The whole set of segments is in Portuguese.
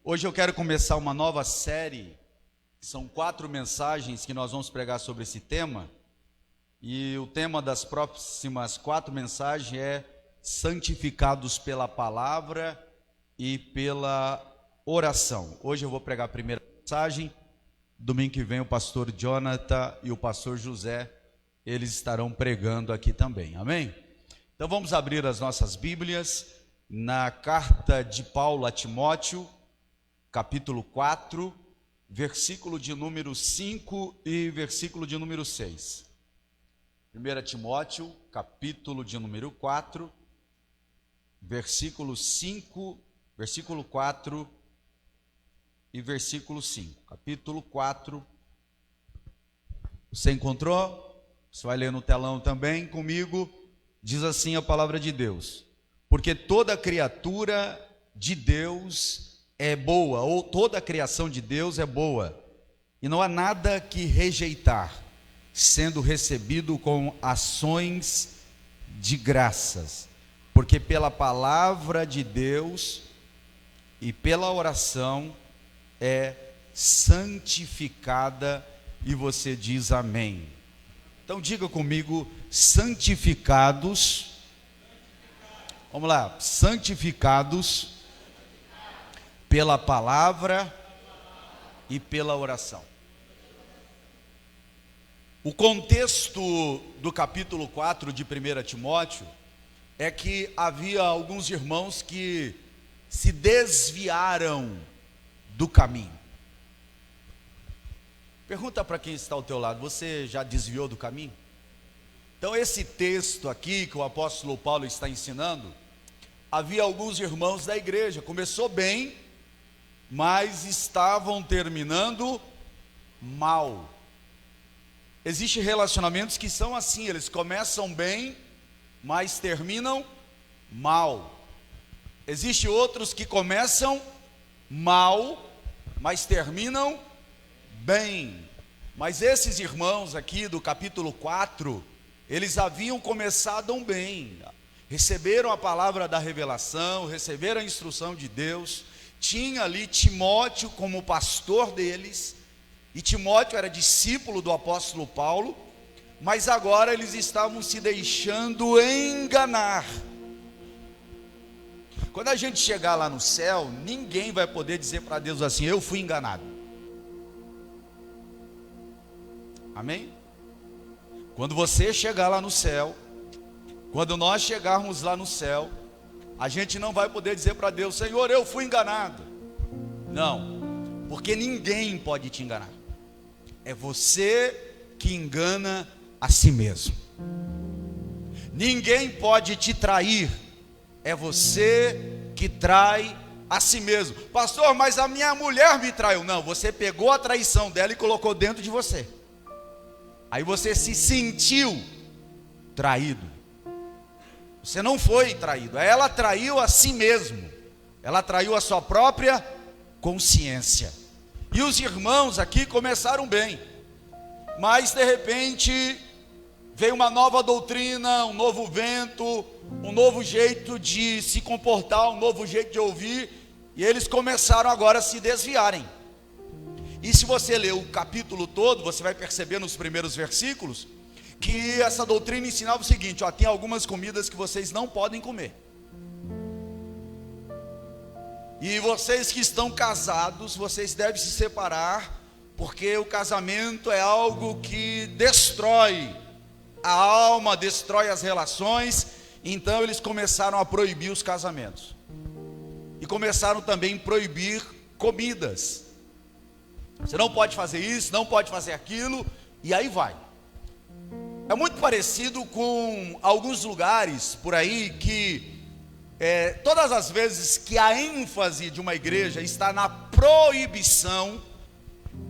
Hoje eu quero começar uma nova série, são 4 mensagens que nós vamos pregar sobre esse tema, e o tema das próximas 4 mensagens é santificados pela palavra e pela oração. Hoje eu vou pregar a primeira mensagem, domingo que vem o pastor Jonathan e o pastor José, eles estarão pregando aqui também, amém? Então vamos abrir as nossas Bíblias na carta de Paulo a Timóteo, capítulo 4, versículo de número 5 e versículo de número 6. 1 Timóteo, capítulo de número 4, versículo 5, versículo 4 e versículo 5. Capítulo 4. Você encontrou? Você vai ler no telão também comigo. Diz assim a palavra de Deus: porque toda criatura de Deus é boa, ou toda a criação de Deus é boa, e não há nada que rejeitar, sendo recebido com ações de graças, porque pela palavra de Deus e pela oração é santificada. E você diz amém. Então diga comigo: santificados. Vamos lá, santificados pela palavra e pela oração. O contexto do capítulo 4 de 1 Timóteo é que havia alguns irmãos que se desviaram do caminho. Pergunta para quem está ao teu lado: você já desviou do caminho? Então esse texto aqui que o apóstolo Paulo está ensinando, havia alguns irmãos da igreja, começou bem, mas estavam terminando mal. Existem relacionamentos que são assim, eles começam bem, mas terminam mal. Existem outros que começam mal, mas terminam bem. Mas esses irmãos aqui do capítulo 4, eles haviam começado bem, receberam a palavra da revelação, receberam a instrução de Deus. Tinha ali Timóteo como pastor deles, e Timóteo era discípulo do apóstolo Paulo, mas agora eles estavam se deixando enganar. Quando a gente chegar lá no céu, ninguém vai poder dizer para Deus assim: eu fui enganado. Amém? Quando você chegar lá no céu, quando nós chegarmos lá no céu, a gente não vai poder dizer para Deus: Senhor, eu fui enganado. Não, porque ninguém pode te enganar. É você que engana a si mesmo. Ninguém pode te trair. É você que trai a si mesmo. Pastor, mas a minha mulher me traiu. Não, você pegou a traição dela e colocou dentro de você. Aí você se sentiu traído. Você não foi traído, ela traiu a si mesmo. Ela traiu a sua própria consciência. E os irmãos aqui começaram bem, mas de repente veio uma nova doutrina, um novo vento, um novo jeito de se comportar, um novo jeito de ouvir, e eles começaram agora a se desviarem. E se você ler o capítulo todo, você vai perceber nos primeiros versículos que essa doutrina ensinava o seguinte: ó, tem algumas comidas que vocês não podem comer. E vocês que estão casados, vocês devem se separar, porque o casamento é algo que destrói a alma, destrói as relações. Então eles começaram a proibir os casamentos. E começaram também a proibir comidas. Você não pode fazer isso, não pode fazer aquilo, e aí vai. É muito parecido com alguns lugares por aí que todas as vezes que a ênfase de uma igreja está na proibição,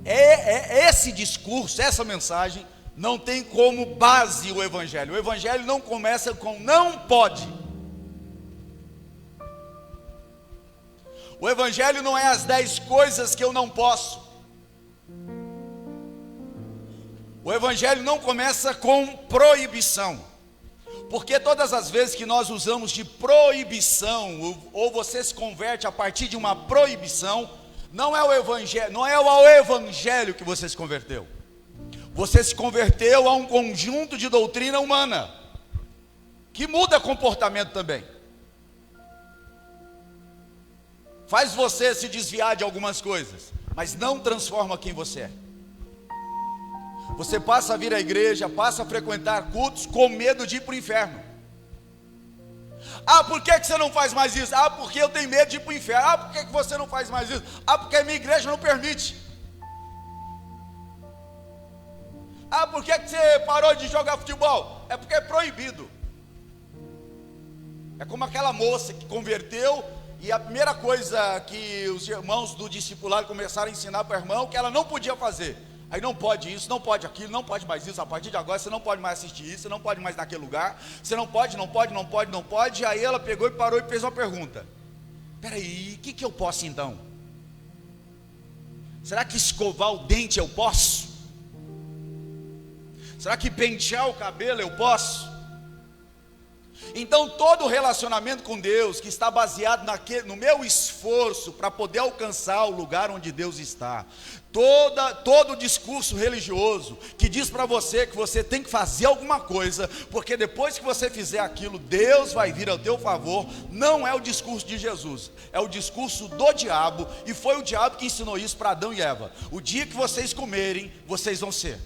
esse discurso, essa mensagem não tem como base o evangelho. O evangelho não começa com não pode. O evangelho não é as 10 coisas que eu não posso. O evangelho não começa com proibição. Porque todas as vezes que nós usamos de proibição, ou você se converte a partir de uma proibição, Não é o evangelho, não é ao evangelho que você se converteu. Você se converteu a um conjunto de doutrina humana, que muda comportamento também. Faz você se desviar de algumas coisas, mas não transforma quem você é. Você passa a vir à igreja, passa a frequentar cultos com medo de ir para o inferno. Ah, por que você não faz mais isso? Ah, porque eu tenho medo de ir para o inferno. Ah, por que você não faz mais isso? Ah, porque a minha igreja não permite. Ah, por que você parou de jogar futebol? É porque é proibido. É como aquela moça que converteu, e a primeira coisa que os irmãos do discipulado começaram a ensinar para o irmão, que ela não podia fazer. Aí não pode isso, não pode aquilo, não pode mais isso, a partir de agora você não pode mais assistir isso, você não pode mais naquele lugar, você não pode. Aí ela pegou e parou e fez uma pergunta: peraí, o que eu posso então? Será que escovar o dente eu posso? Será que pentear o cabelo eu posso? Então todo relacionamento com Deus que está baseado no meu esforço para poder alcançar o lugar onde Deus está, todo discurso religioso que diz para você que você tem que fazer alguma coisa, porque depois que você fizer aquilo, Deus vai vir ao teu favor, não é o discurso de Jesus, é o discurso do diabo, e foi o diabo que ensinou isso para Adão e Eva. O dia que vocês comerem, vocês vão ser.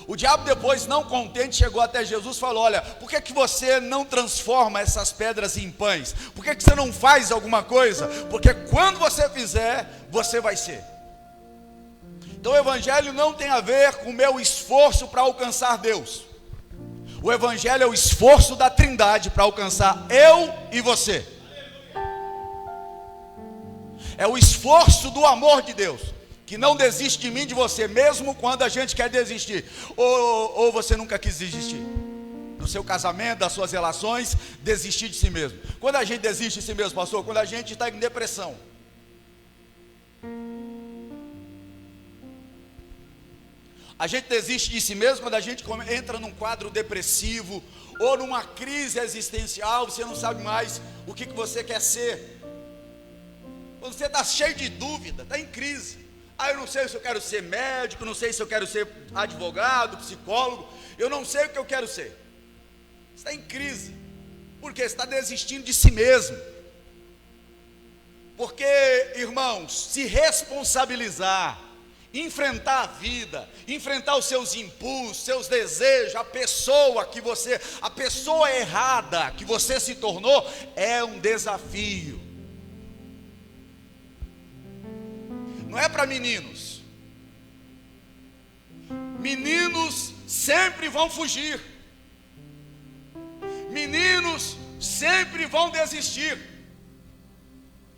O diabo depois, não contente, chegou até Jesus e falou: olha, por que você não transforma essas pedras em pães? Por que você não faz alguma coisa? Porque quando você fizer, você vai ser. Então o evangelho não tem a ver com o meu esforço para alcançar Deus. O evangelho é o esforço da Trindade para alcançar eu e você. É o esforço do amor de Deus, que não desiste de mim, de você, mesmo quando a gente quer desistir. Ou você nunca quis desistir do seu casamento, das suas relações, desistir de si mesmo. Quando a gente desiste de si mesmo, pastor? Quando a gente está em depressão. A gente desiste de si mesmo quando a gente entra num quadro depressivo, ou numa crise existencial, você não sabe mais o que você quer ser. Quando você está cheio de dúvida, está em crise. Ah, eu não sei se eu quero ser médico, não sei se eu quero ser advogado, psicólogo, eu não sei o que eu quero ser. Você está em crise, porque você está desistindo de si mesmo. Porque, irmãos, se responsabilizar, enfrentar a vida, enfrentar os seus impulsos, seus desejos, a pessoa errada que você se tornou, é um desafio. Não é para meninos. Meninos sempre vão fugir. Meninos sempre vão desistir.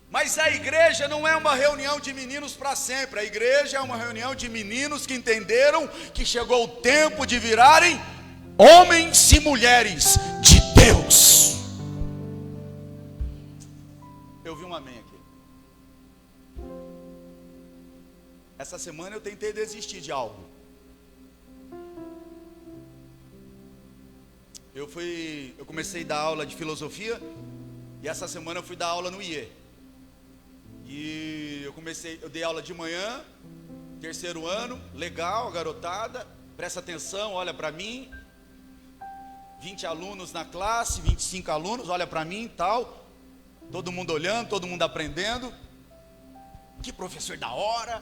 Mas a igreja não é uma reunião de meninos para sempre. A igreja é uma reunião de meninos que entenderam que chegou o tempo de virarem homens e mulheres de Deus. Eu vi um amém aqui. Essa semana eu tentei desistir de algo. Eu comecei a dar aula de filosofia, e essa semana eu fui dar aula no IE. E eu dei aula de manhã, terceiro ano, legal, a garotada, presta atenção, olha para mim. 20 alunos na classe, 25 alunos, olha para mim e tal. Todo mundo olhando, todo mundo aprendendo. Que professor da hora.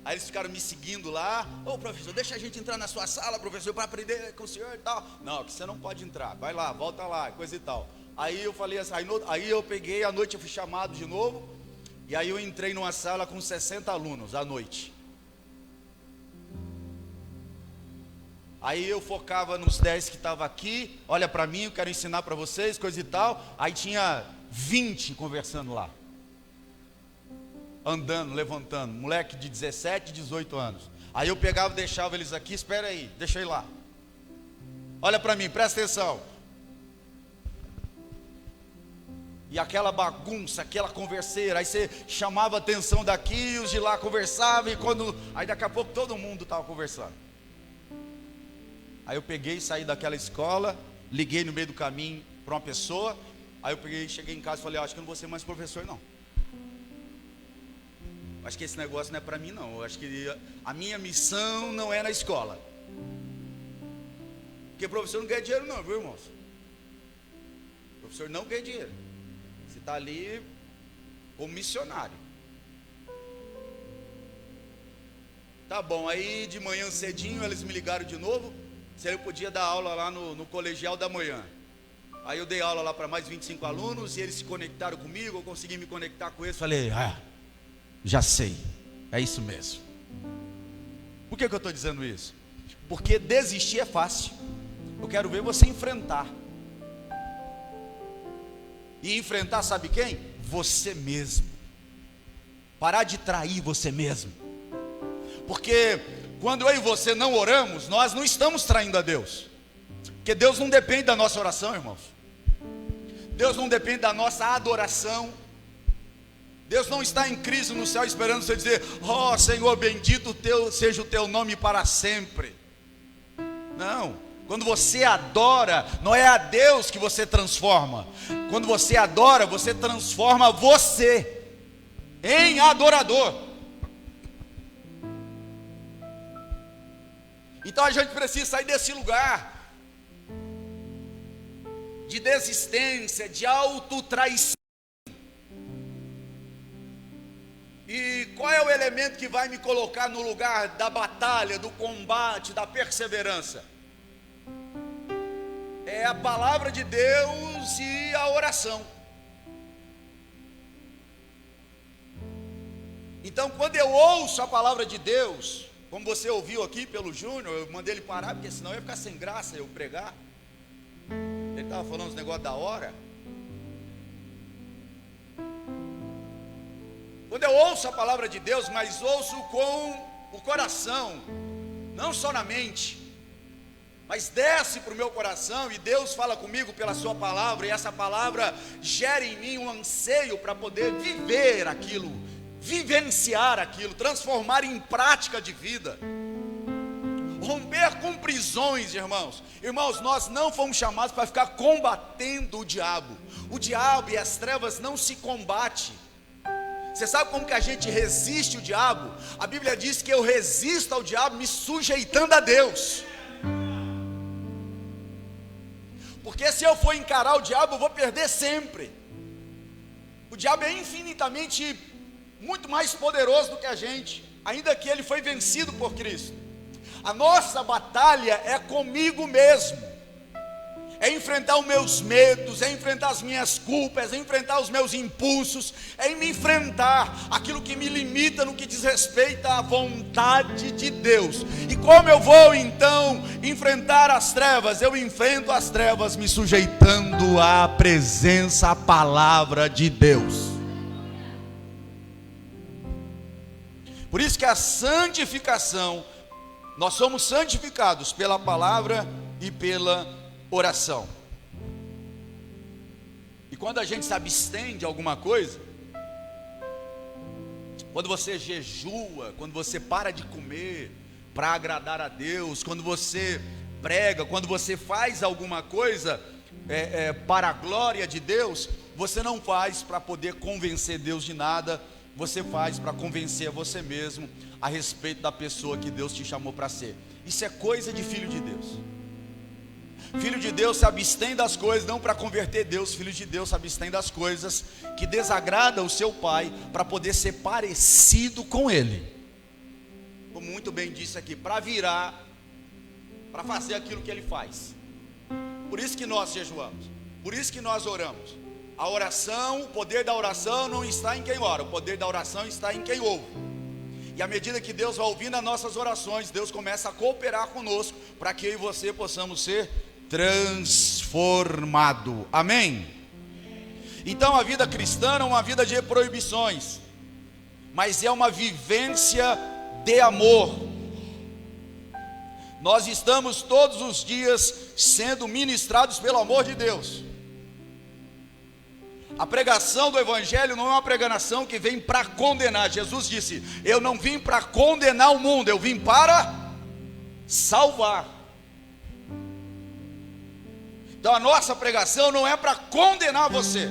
Aí eles ficaram me seguindo lá. Ô professor, deixa a gente entrar na sua sala, professor, para aprender com o senhor e tal. Não, que você não pode entrar, vai lá, volta lá, coisa e tal. Aí eu falei assim, aí eu peguei, à noite eu fui chamado de novo. E aí eu entrei numa sala com 60 alunos à noite. Aí eu focava nos 10 que estavam aqui. Olha para mim, eu quero ensinar para vocês, coisa e tal. Aí tinha 20 conversando lá, andando, levantando, moleque de 17, 18 anos. Aí eu pegava e deixava eles aqui, espera aí, deixa eu ir lá. Olha para mim, presta atenção. E aquela bagunça, aquela converseira, aí você chamava a atenção daqui, e os de lá conversavam, aí daqui a pouco todo mundo estava conversando. Aí eu peguei, saí daquela escola, liguei no meio do caminho para uma pessoa, Aí eu cheguei em casa e falei, acho que eu não vou ser mais professor não. Acho que esse negócio não é para mim não. Eu acho que a minha missão não é na escola. Porque professor não ganha dinheiro não, viu, irmãos? Professor não ganha dinheiro. Você está ali como missionário. Tá bom, aí de manhã cedinho eles me ligaram de novo, se eu podia dar aula lá no colegial da manhã. Aí eu dei aula lá para mais 25 alunos e eles se conectaram comigo, eu consegui me conectar com eles. Falei, já sei, é isso mesmo. Por que eu estou dizendo isso? Porque desistir é fácil. Eu quero ver você enfrentar. E enfrentar sabe quem? Você mesmo. Parar de trair você mesmo. Porque quando eu e você não oramos, nós não estamos traindo a Deus. Porque Deus não depende da nossa oração, irmãos. Deus não depende da nossa adoração. Deus não está em crise no céu esperando você dizer, ó Senhor, bendito seja o teu nome para sempre. Não, quando você adora, não é a Deus que você transforma. Quando você adora, você transforma você em adorador. Então a gente precisa sair desse lugar de desistência, de autotraição. E qual é o elemento que vai me colocar no lugar da batalha, do combate, da perseverança? É a palavra de Deus e a oração. Então, quando eu ouço a palavra de Deus, como você ouviu aqui pelo Júnior, eu mandei ele parar, porque senão ia ficar sem graça eu pregar. Ele estava falando os negócios da hora. Quando eu ouço a palavra de Deus, mas ouço com o coração, não só na mente, mas desce para o meu coração e Deus fala comigo pela sua palavra, e essa palavra gera em mim um anseio para poder viver aquilo, vivenciar aquilo, transformar em prática de vida, romper com prisões, irmãos. Irmãos, nós não fomos chamados para ficar combatendo o diabo e as trevas não se combate. Você sabe como que a gente resiste o diabo? A Bíblia diz que eu resisto ao diabo me sujeitando a Deus. Porque se eu for encarar o diabo, eu vou perder sempre. O diabo é infinitamente muito mais poderoso do que a gente, ainda que ele foi vencido por Cristo. A nossa batalha é comigo mesmo. É enfrentar os meus medos, é enfrentar as minhas culpas, é enfrentar os meus impulsos, é me enfrentar aquilo que me limita no que diz respeito à vontade de Deus. E como eu vou então enfrentar as trevas? Eu enfrento as trevas me sujeitando à presença, à palavra de Deus. Por isso que a santificação, nós somos santificados pela palavra e pela oração. E quando a gente se abstém de alguma coisa, quando você jejua, quando você para de comer para agradar a Deus, quando você prega, quando você faz alguma coisa para a glória de Deus, você não faz para poder convencer Deus de nada, você faz para convencer a você mesmo a respeito da pessoa que Deus te chamou para ser. Isso é coisa de filho de Deus. Filho de Deus se abstém das coisas não para converter Deus. Filho de Deus se abstém das coisas que desagradam o seu pai, para poder ser parecido com ele. Como muito bem disse aqui, para virar, para fazer aquilo que ele faz. Por isso que nós jejuamos, por isso que nós oramos. A oração, o poder da oração não está em quem ora, o poder da oração está em quem ouve. E à medida que Deus vai ouvindo as nossas orações, Deus começa a cooperar conosco, para que eu e você possamos ser transformado. Amém? Então a vida cristã não é uma vida de proibições, mas é uma vivência de amor. Nós estamos todos os dias sendo ministrados pelo amor de Deus. A pregação do Evangelho não é uma pregação que vem para condenar. Jesus disse: eu não vim para condenar o mundo, eu vim para salvar. Então a nossa pregação não é para condenar você,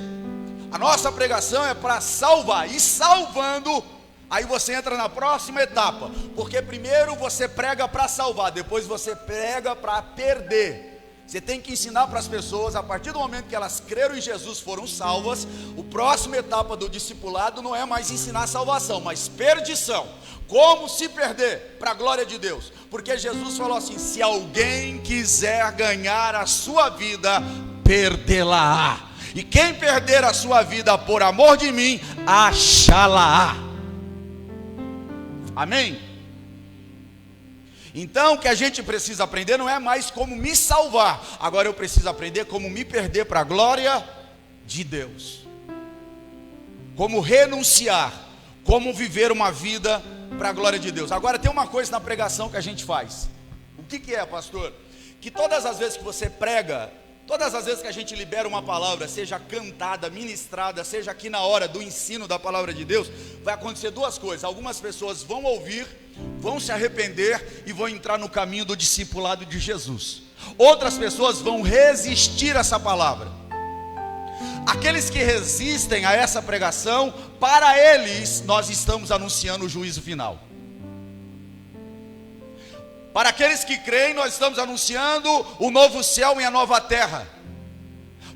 a nossa pregação é para salvar, e salvando, aí você entra na próxima etapa, porque primeiro você prega para salvar, depois você prega para perder. Você tem que ensinar para as pessoas, a partir do momento que elas creram em Jesus, foram salvas. A próxima etapa do discipulado não é mais ensinar salvação, mas perdição. Como se perder para a glória de Deus? Porque Jesus falou assim: se alguém quiser ganhar a sua vida, perdê-la-á. E quem perder a sua vida por amor de mim, achá-la-á. Amém? Então o que a gente precisa aprender não é mais como me salvar, agora eu preciso aprender como me perder para a glória de Deus, como renunciar, como viver uma vida para a glória de Deus. Agora tem uma coisa na pregação que a gente faz. O que é, pastor? Que todas as vezes que você prega, todas as vezes que a gente libera uma palavra, seja cantada, ministrada, seja aqui na hora do ensino da palavra de Deus, vai acontecer duas coisas: algumas pessoas vão ouvir, vão se arrepender e vão entrar no caminho do discipulado de Jesus. Outras pessoas vão resistir a essa palavra. Aqueles que resistem a essa pregação, para eles nós estamos anunciando o juízo final. Para aqueles que creem, nós estamos anunciando o novo céu e a nova terra.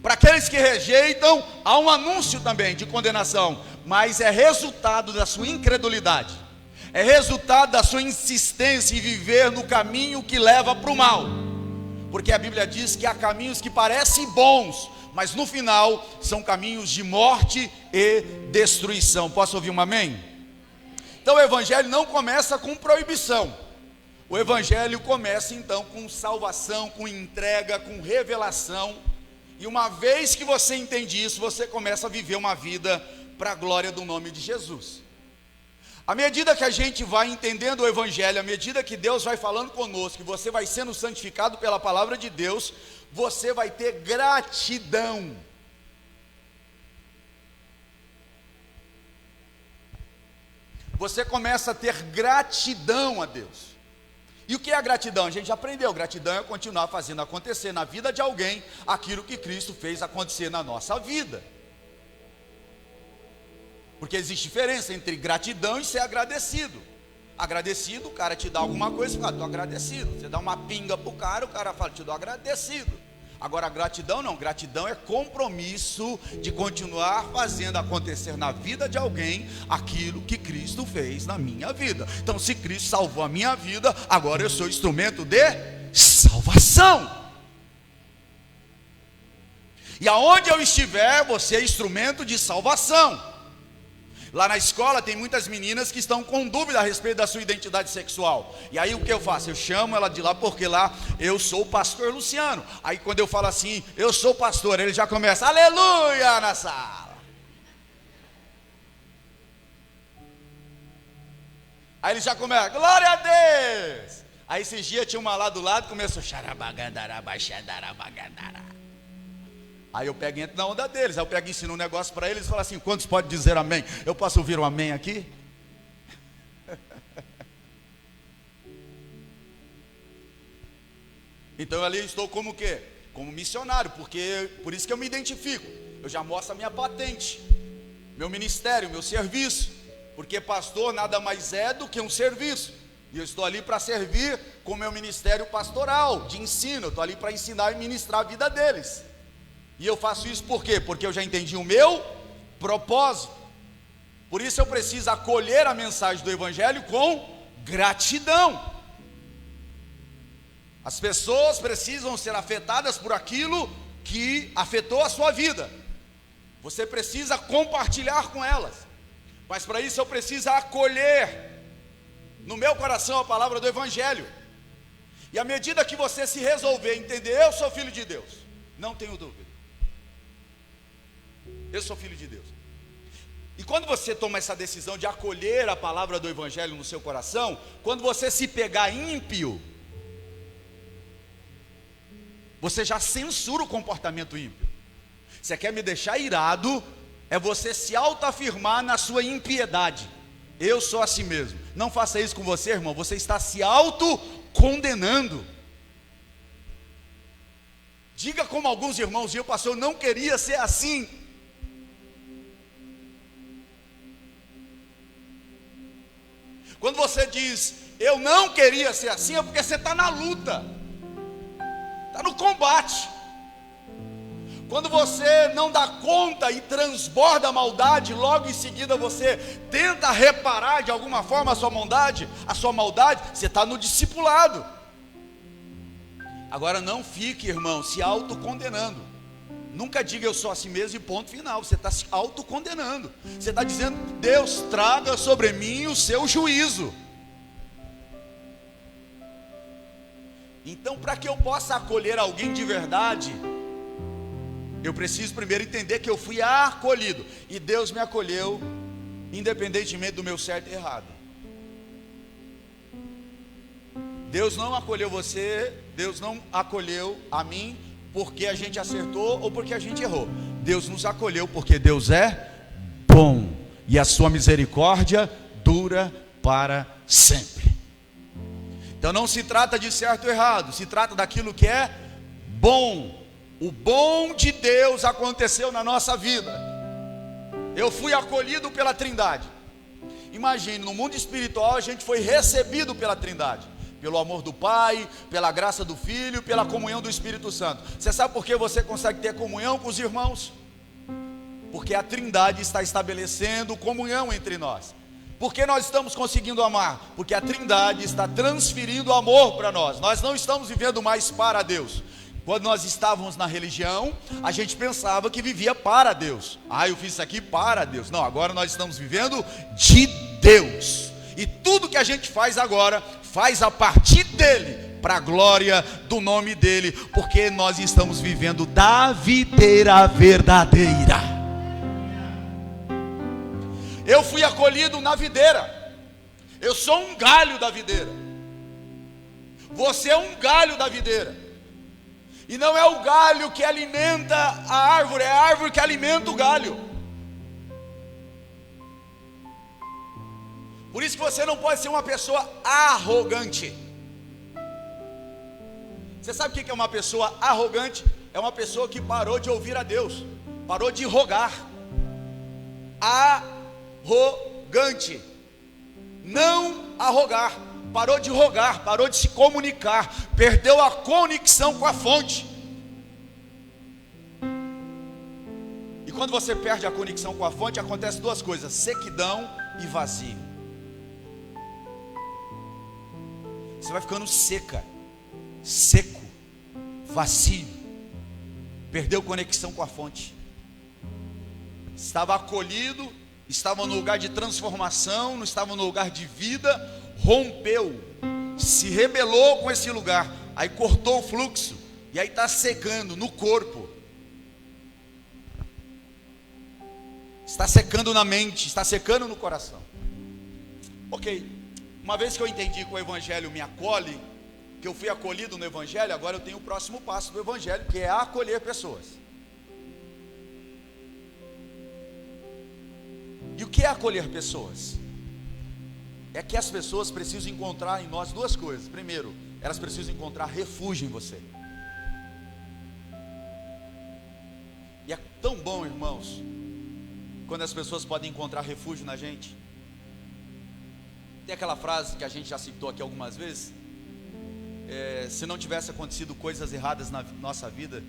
Para aqueles que rejeitam, há um anúncio também de condenação, mas é resultado da sua incredulidade, é resultado da sua insistência em viver no caminho que leva para o mal. Porque a Bíblia diz que há caminhos que parecem bons, mas no final são caminhos de morte e destruição. Posso ouvir um amém? Então o evangelho não começa com proibição. O evangelho começa então com salvação, com entrega, com revelação. E uma vez que você entende isso, você começa a viver uma vida para a glória do nome de Jesus. À medida que a gente vai entendendo o evangelho, à medida que Deus vai falando conosco, e você vai sendo santificado pela palavra de Deus, você vai ter gratidão. Você começa a ter gratidão a Deus. E o que é a gratidão? A gente já aprendeu. Gratidão é continuar fazendo acontecer na vida de alguém aquilo que Cristo fez acontecer na nossa vida. Porque existe diferença entre gratidão e ser agradecido. Agradecido, o cara te dá alguma coisa e fala: estou agradecido. Você dá uma pinga para o cara fala: te dou agradecido. Agora gratidão não, gratidão é compromisso de continuar fazendo acontecer na vida de alguém aquilo que Cristo fez na minha vida. Então, se Cristo salvou a minha vida, agora eu sou instrumento de salvação. E aonde eu estiver, você é instrumento de salvação. Lá na escola tem muitas meninas que estão com dúvida a respeito da sua identidade sexual. E aí o que eu faço? Eu chamo ela de lá, porque lá eu sou o pastor Luciano. Aí quando eu falo assim, eu sou pastor, ele já começa, aleluia, na sala. Aí ele já começa, glória a Deus. Aí esses dias tinha uma lá do lado, começou, xarabagandarabachadarabagandará. Aí eu pego e entro na onda deles. Aí eu pego e ensino um negócio para eles e falo assim: quantos podem dizer amém? Eu posso ouvir um amém aqui? Então ali eu estou como o quê? Como missionário, porque por isso que eu me identifico. Eu já mostro a minha patente, meu ministério, meu serviço. Porque pastor nada mais é do que um serviço. E eu estou ali para servir com o meu ministério pastoral, de ensino. Eu estou ali para ensinar e ministrar a vida deles. E eu faço isso por quê? Porque eu já entendi o meu propósito. Por isso eu preciso acolher a mensagem do evangelho com gratidão. As pessoas precisam ser afetadas por aquilo que afetou a sua vida. Você precisa compartilhar com elas. Mas para isso eu preciso acolher no meu coração a palavra do evangelho. E à medida que você se resolver entender, eu sou filho de Deus, não tenho dúvida, eu sou filho de Deus. E quando você toma essa decisão de acolher a palavra do evangelho no seu coração, quando você se pegar ímpio, você já censura o comportamento ímpio. Você quer me deixar irado, é você se autoafirmar na sua impiedade. Eu sou assim mesmo. Não faça isso com você, irmão. Você está se autocondenando. Diga como alguns irmãos, eu, pastor, não queria ser assim. Quando você diz, eu não queria ser assim, é porque você está na luta, está no combate. Quando você não dá conta e transborda a maldade, logo em seguida você tenta reparar de alguma forma a sua maldade, você está no discipulado. Agora não fique, irmão, se autocondenando. Nunca diga eu sou assim mesmo e ponto final. Você está se autocondenando. Você está dizendo, Deus, traga sobre mim o seu juízo. Então, para que eu possa acolher alguém de verdade, eu preciso primeiro entender que eu fui acolhido. E Deus me acolheu, independentemente do meu certo e errado. Deus não acolheu você, Deus não acolheu a mim porque a gente acertou ou porque a gente errou. Deus nos acolheu porque Deus é bom e a sua misericórdia dura para sempre. Então não se trata de certo ou errado, se trata daquilo que é bom. O bom de Deus aconteceu na nossa vida. Eu fui acolhido pela Trindade. Imagine, no mundo espiritual a gente foi recebido pela Trindade, pelo amor do Pai, pela graça do Filho, pela comunhão do Espírito Santo. Você sabe por que você consegue ter comunhão com os irmãos? Porque a Trindade está estabelecendo comunhão entre nós. Por que nós estamos conseguindo amar? Porque a Trindade está transferindo amor para nós. Nós não estamos vivendo mais para Deus. Quando nós estávamos na religião, a gente pensava que vivia para Deus. Eu fiz isso aqui para Deus. Não, agora nós estamos vivendo de Deus. E tudo que a gente faz agora, faz a partir dele, para a glória do nome dele, porque nós estamos vivendo da videira verdadeira. Eu fui acolhido na videira. Eu sou um galho da videira. Você é um galho da videira. E não é o galho que alimenta a árvore, é a árvore que alimenta o galho. Por isso que você não pode ser uma pessoa arrogante. Você sabe o que é uma pessoa arrogante? É uma pessoa que parou de ouvir a Deus, parou de rogar. Arrogante, não arrogar, parou de rogar, parou de se comunicar, perdeu a conexão com a fonte. E quando você perde a conexão com a fonte, acontece duas coisas: sequidão e vazio. Você vai ficando seca, seco, vazio, perdeu conexão com a fonte. Estava acolhido, estava no lugar de transformação, não estava no lugar de vida, rompeu, se rebelou com esse lugar, aí cortou o fluxo, e aí está secando no corpo, está secando na mente, está secando no coração. Ok, uma vez que eu entendi que o Evangelho me acolhe, que eu fui acolhido no Evangelho, agora eu tenho o próximo passo do Evangelho, que é acolher pessoas. E o que é acolher pessoas? É que as pessoas precisam encontrar em nós duas coisas. Primeiro, elas precisam encontrar refúgio em você. E é tão bom, irmãos, quando as pessoas podem encontrar refúgio na gente. Tem aquela frase que a gente já citou aqui algumas vezes: se não tivesse acontecido coisas erradas na nossa vida,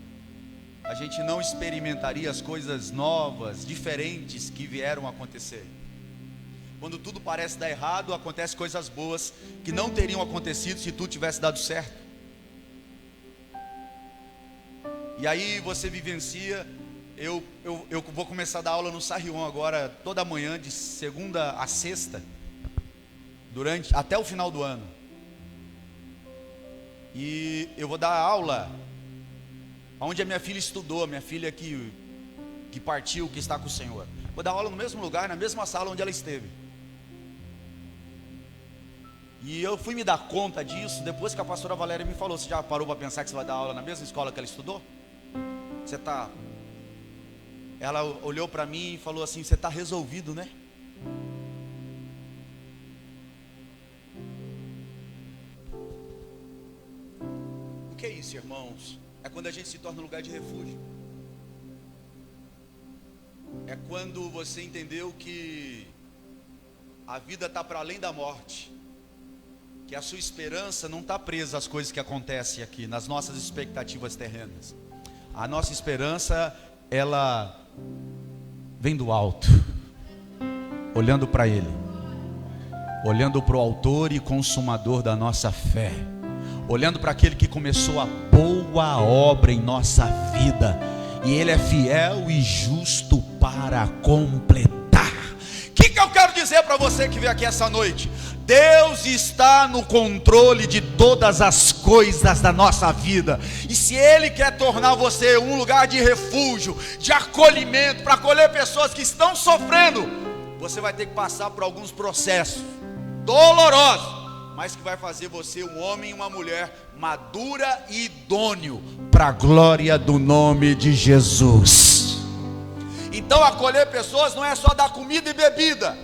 a gente não experimentaria as coisas novas, diferentes que vieram a acontecer. Quando tudo parece dar errado, acontecem coisas boas que não teriam acontecido se tudo tivesse dado certo. E aí você vivencia. Eu vou começar a dar aula no Sarrion agora, toda manhã, de segunda a sexta, até o final do ano. E eu vou dar aula onde a minha filha estudou, a minha filha que partiu, que está com o Senhor. Vou dar aula no mesmo lugar, na mesma sala onde ela esteve. E eu fui me dar conta disso depois que a pastora Valéria me falou: você já parou para pensar que você vai dar aula na mesma escola que ela estudou? Ela olhou para mim e falou assim: você está resolvido, né? O que é isso, irmãos? É quando a gente se torna um lugar de refúgio. É quando você entendeu que a vida está para além da morte, que a sua esperança não está presa às coisas que acontecem aqui, nas nossas expectativas terrenas. A nossa esperança, ela vem do alto, olhando para Ele, olhando para o autor e consumador da nossa fé, olhando para aquele que começou a boa obra em nossa vida, e Ele é fiel e justo para completar. O que eu quero dizer para você que veio aqui essa noite? Deus está no controle de todas as coisas da nossa vida, e se Ele quer tornar você um lugar de refúgio, de acolhimento, para acolher pessoas que estão sofrendo, você vai ter que passar por alguns processos dolorosos, mas que vai fazer você um homem e uma mulher madura e idôneo para a glória do nome de Jesus. Então acolher pessoas não é só dar comida e bebida,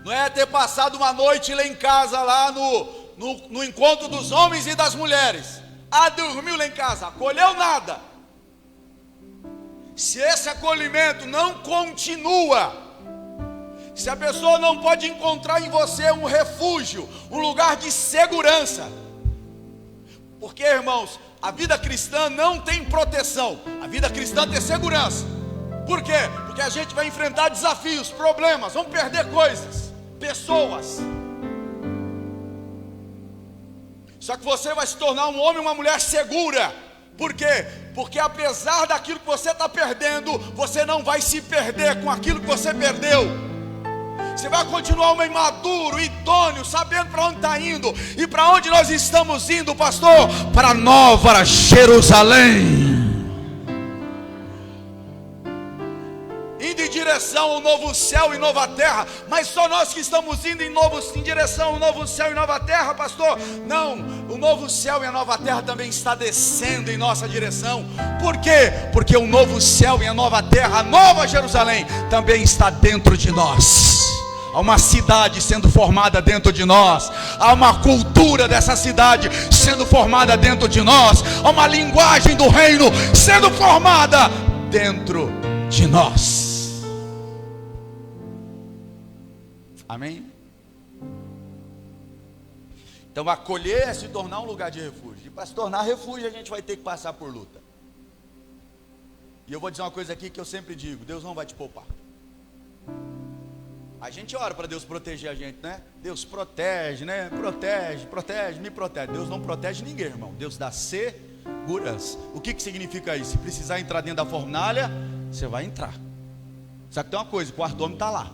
não é ter passado uma noite lá em casa, lá no encontro dos homens e das mulheres. Dormiu lá em casa, acolheu nada. Se esse acolhimento não continua, se a pessoa não pode encontrar em você um refúgio, um lugar de segurança, porque, irmãos, a vida cristã não tem proteção, a vida cristã tem segurança. Por quê? Porque a gente vai enfrentar desafios, problemas, vamos perder coisas, pessoas. Só que você vai se tornar um homem e uma mulher segura. Por quê? Porque apesar daquilo que você está perdendo, você não vai se perder com aquilo que você perdeu. Você vai continuar homem maduro, idôneo, sabendo para onde está indo. E para onde nós estamos indo, pastor? Para Nova Jerusalém, indo em direção ao novo céu e nova terra. Mas só nós que estamos indo em direção ao novo céu e nova terra, pastor? Não, o novo céu e a nova terra também está descendo em nossa direção. Por quê? Porque o novo céu e a nova terra, a Nova Jerusalém, também está dentro de nós. Há uma cidade sendo formada dentro de nós, há uma cultura dessa cidade sendo formada dentro de nós, há uma linguagem do reino sendo formada dentro de nós. Amém? Então acolher é se tornar um lugar de refúgio, e para se tornar refúgio a gente vai ter que passar por luta. E eu vou dizer uma coisa aqui que eu sempre digo: Deus não vai te poupar. A gente ora para Deus proteger a gente, né? Deus protege, né? Protege, me protege. Deus não protege ninguém, irmão. Deus dá segurança. O que significa isso? Se precisar entrar dentro da fornalha, você vai entrar. Só que tem uma coisa: o quarto homem está lá.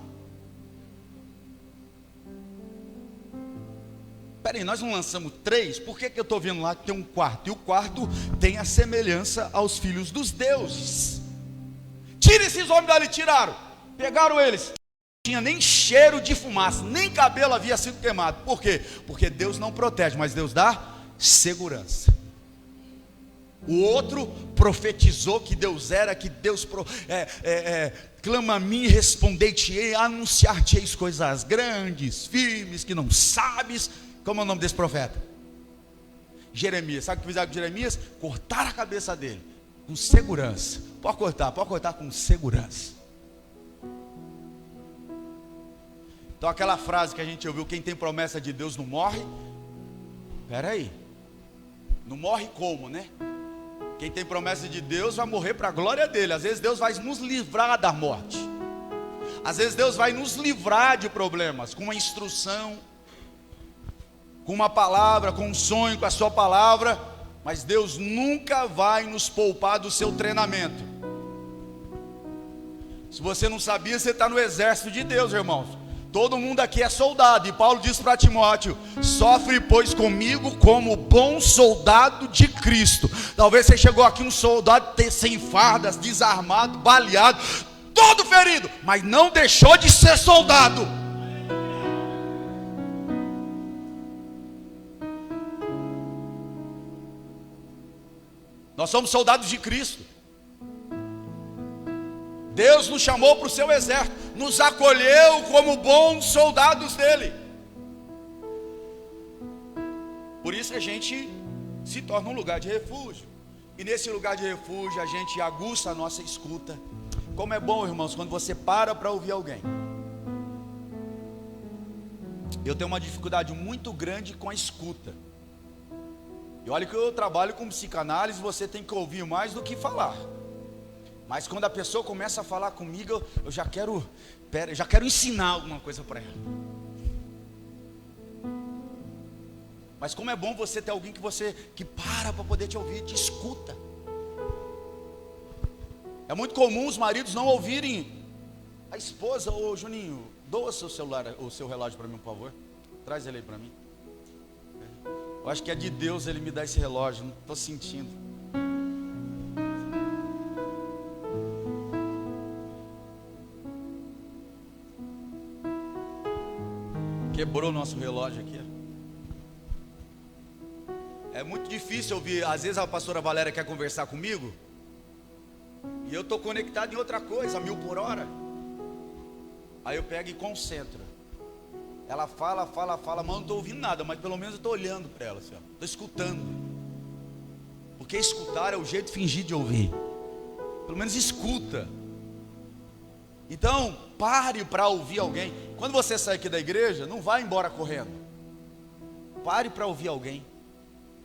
Peraí, nós não lançamos 3? Por que eu estou vendo lá que tem um quarto? E o quarto tem a semelhança aos filhos dos deuses. Tira esses homens dali, tiraram. Pegaram eles. Não tinha nem cheiro de fumaça, nem cabelo havia sido queimado. Por quê? Porque Deus não protege, mas Deus dá segurança. O outro profetizou que Deus era, que Deus clama a mim e respondei-te-ei, anunciar-te-eis coisas grandes, firmes, que não sabes. Como é o nome desse profeta? Jeremias. Sabe o que fizeram com Jeremias? Cortaram a cabeça dele, com segurança. Pode cortar com segurança. Então aquela frase que a gente ouviu: quem tem promessa de Deus não morre. Espera aí, não morre como, né? Quem tem promessa de Deus vai morrer para a glória dele. Às vezes Deus vai nos livrar da morte, às vezes Deus vai nos livrar de problemas, com uma instrução, com uma palavra, com um sonho, com a sua palavra. Mas Deus nunca vai nos poupar do seu treinamento. Se você não sabia, você está no exército de Deus, irmãos. Todo mundo aqui é soldado, e Paulo diz para Timóteo: sofre pois comigo como bom soldado de Cristo. Talvez você chegou aqui um soldado sem fardas, desarmado, baleado, todo ferido, mas não deixou de ser soldado. Nós somos soldados de Cristo. Deus nos chamou para o seu exército, nos acolheu como bons soldados dele. Por isso a gente se torna um lugar de refúgio. E nesse lugar de refúgio a gente aguça a nossa escuta. Como é bom, irmãos, quando você para ouvir alguém. Eu tenho uma dificuldade muito grande com a escuta. E olha que eu trabalho com psicanálise, você tem que ouvir mais do que falar. Mas quando a pessoa começa a falar comigo, eu já quero ensinar alguma coisa para ela. Mas como é bom você ter alguém que para poder te ouvir, te escuta. É muito comum os maridos não ouvirem a esposa. Ô Juninho, doa seu celular, o seu relógio para mim, por favor. Traz ele aí para mim. Eu acho que é de Deus ele me dá esse relógio, não estou sentindo. Quebrou o nosso relógio aqui. É muito difícil ouvir. Às vezes a pastora Valéria quer conversar comigo e eu estou conectado em outra coisa, a 1000 por hora. Aí eu pego e concentro. Ela fala, mas não estou ouvindo nada, mas pelo menos eu estou olhando para ela, estou escutando. Porque escutar é o jeito de fingir de ouvir. Pelo menos escuta. Então, pare para ouvir alguém. Quando você sair aqui da igreja, não vá embora correndo. Pare para ouvir alguém,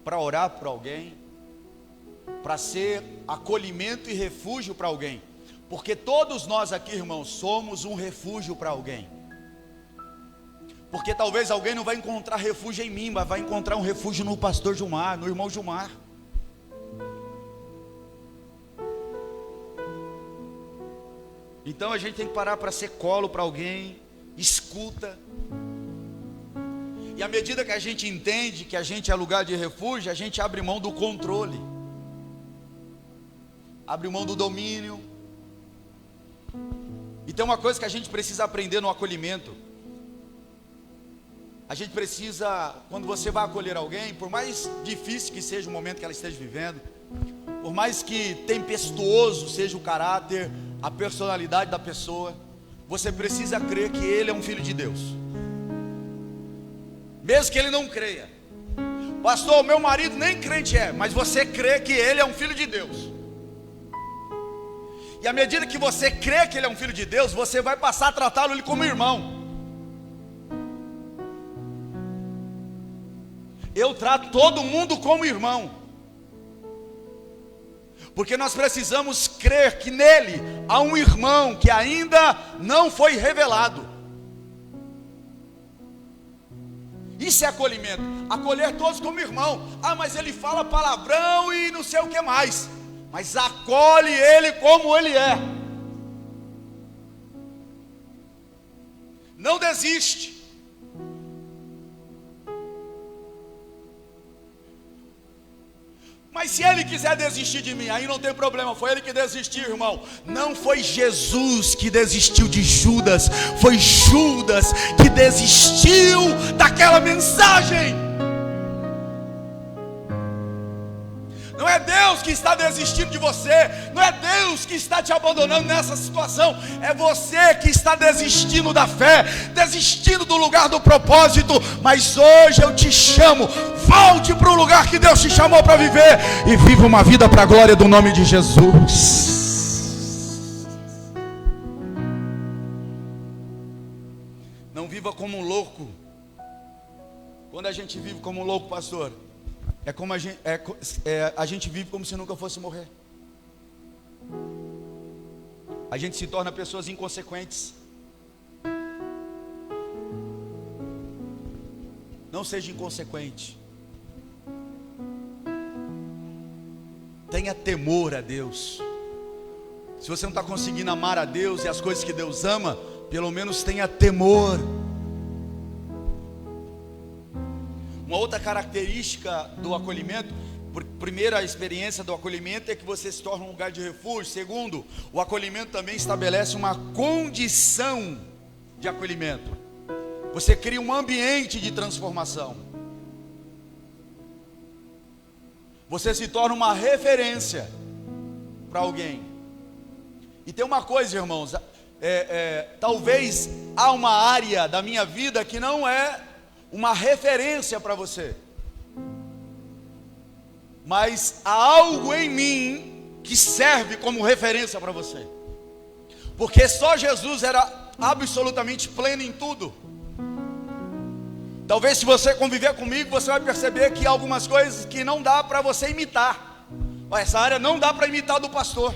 para orar por alguém, para ser acolhimento e refúgio para alguém. Porque todos nós aqui, irmãos, somos um refúgio para alguém. Porque talvez alguém não vai encontrar refúgio em mim, mas vai encontrar um refúgio no pastor Gilmar, no irmão Gilmar. Então a gente tem que parar para ser colo para alguém, escuta. E à medida que a gente entende que a gente é lugar de refúgio, a gente abre mão do controle, abre mão do domínio. E tem uma coisa que a gente precisa aprender no acolhimento. A gente precisa, quando você vai acolher alguém, por mais difícil que seja o momento que ela esteja vivendo, por mais que tempestuoso seja o caráter, a personalidade da pessoa, você precisa crer que ele é um filho de Deus. Mesmo que ele não creia. Pastor, meu marido nem crente é, mas você crê que ele é um filho de Deus. E à medida que você crê que ele é um filho de Deus, você vai passar a tratá-lo como irmão. Eu trato todo mundo como irmão, porque nós precisamos crer que nele há um irmão que ainda não foi revelado. Isso é acolhimento, acolher todos como irmão. Ah, mas ele fala palavrão e não sei o que mais. Mas acolhe ele como ele é. Não desiste. Mas se ele quiser desistir de mim, aí não tem problema, foi ele que desistiu, irmão. Não foi Jesus que desistiu de Judas, foi Judas que desistiu daquela mensagem. Não é Deus que está desistindo de você, não é Deus que está te abandonando nessa situação, é você que está desistindo da fé, desistindo do lugar do propósito. Mas hoje eu te chamo, volte para o lugar que Deus te chamou para viver e viva uma vida para a glória do nome de Jesus. Não viva como um louco. Quando a gente vive como um louco, pastor, é como a gente vive como se nunca fosse morrer. A gente se torna pessoas inconsequentes. Não seja inconsequente. Tenha temor a Deus. Se você não está conseguindo amar a Deus e as coisas que Deus ama, pelo menos tenha temor. Uma outra característica do acolhimento, primeiro, a experiência do acolhimento é que você se torna um lugar de refúgio. Segundo, o acolhimento também estabelece uma condição de acolhimento. Você cria um ambiente de transformação. Você se torna uma referência para alguém. E tem uma coisa, irmãos, talvez há uma área da minha vida que não é uma referência para você. mas há algo em mim que serve como referência para você, porque só Jesus era absolutamente pleno em tudo. Talvez se você conviver comigo, você vai perceber que há algumas coisas que não dá para você imitar. Essa área não dá para imitar do pastor.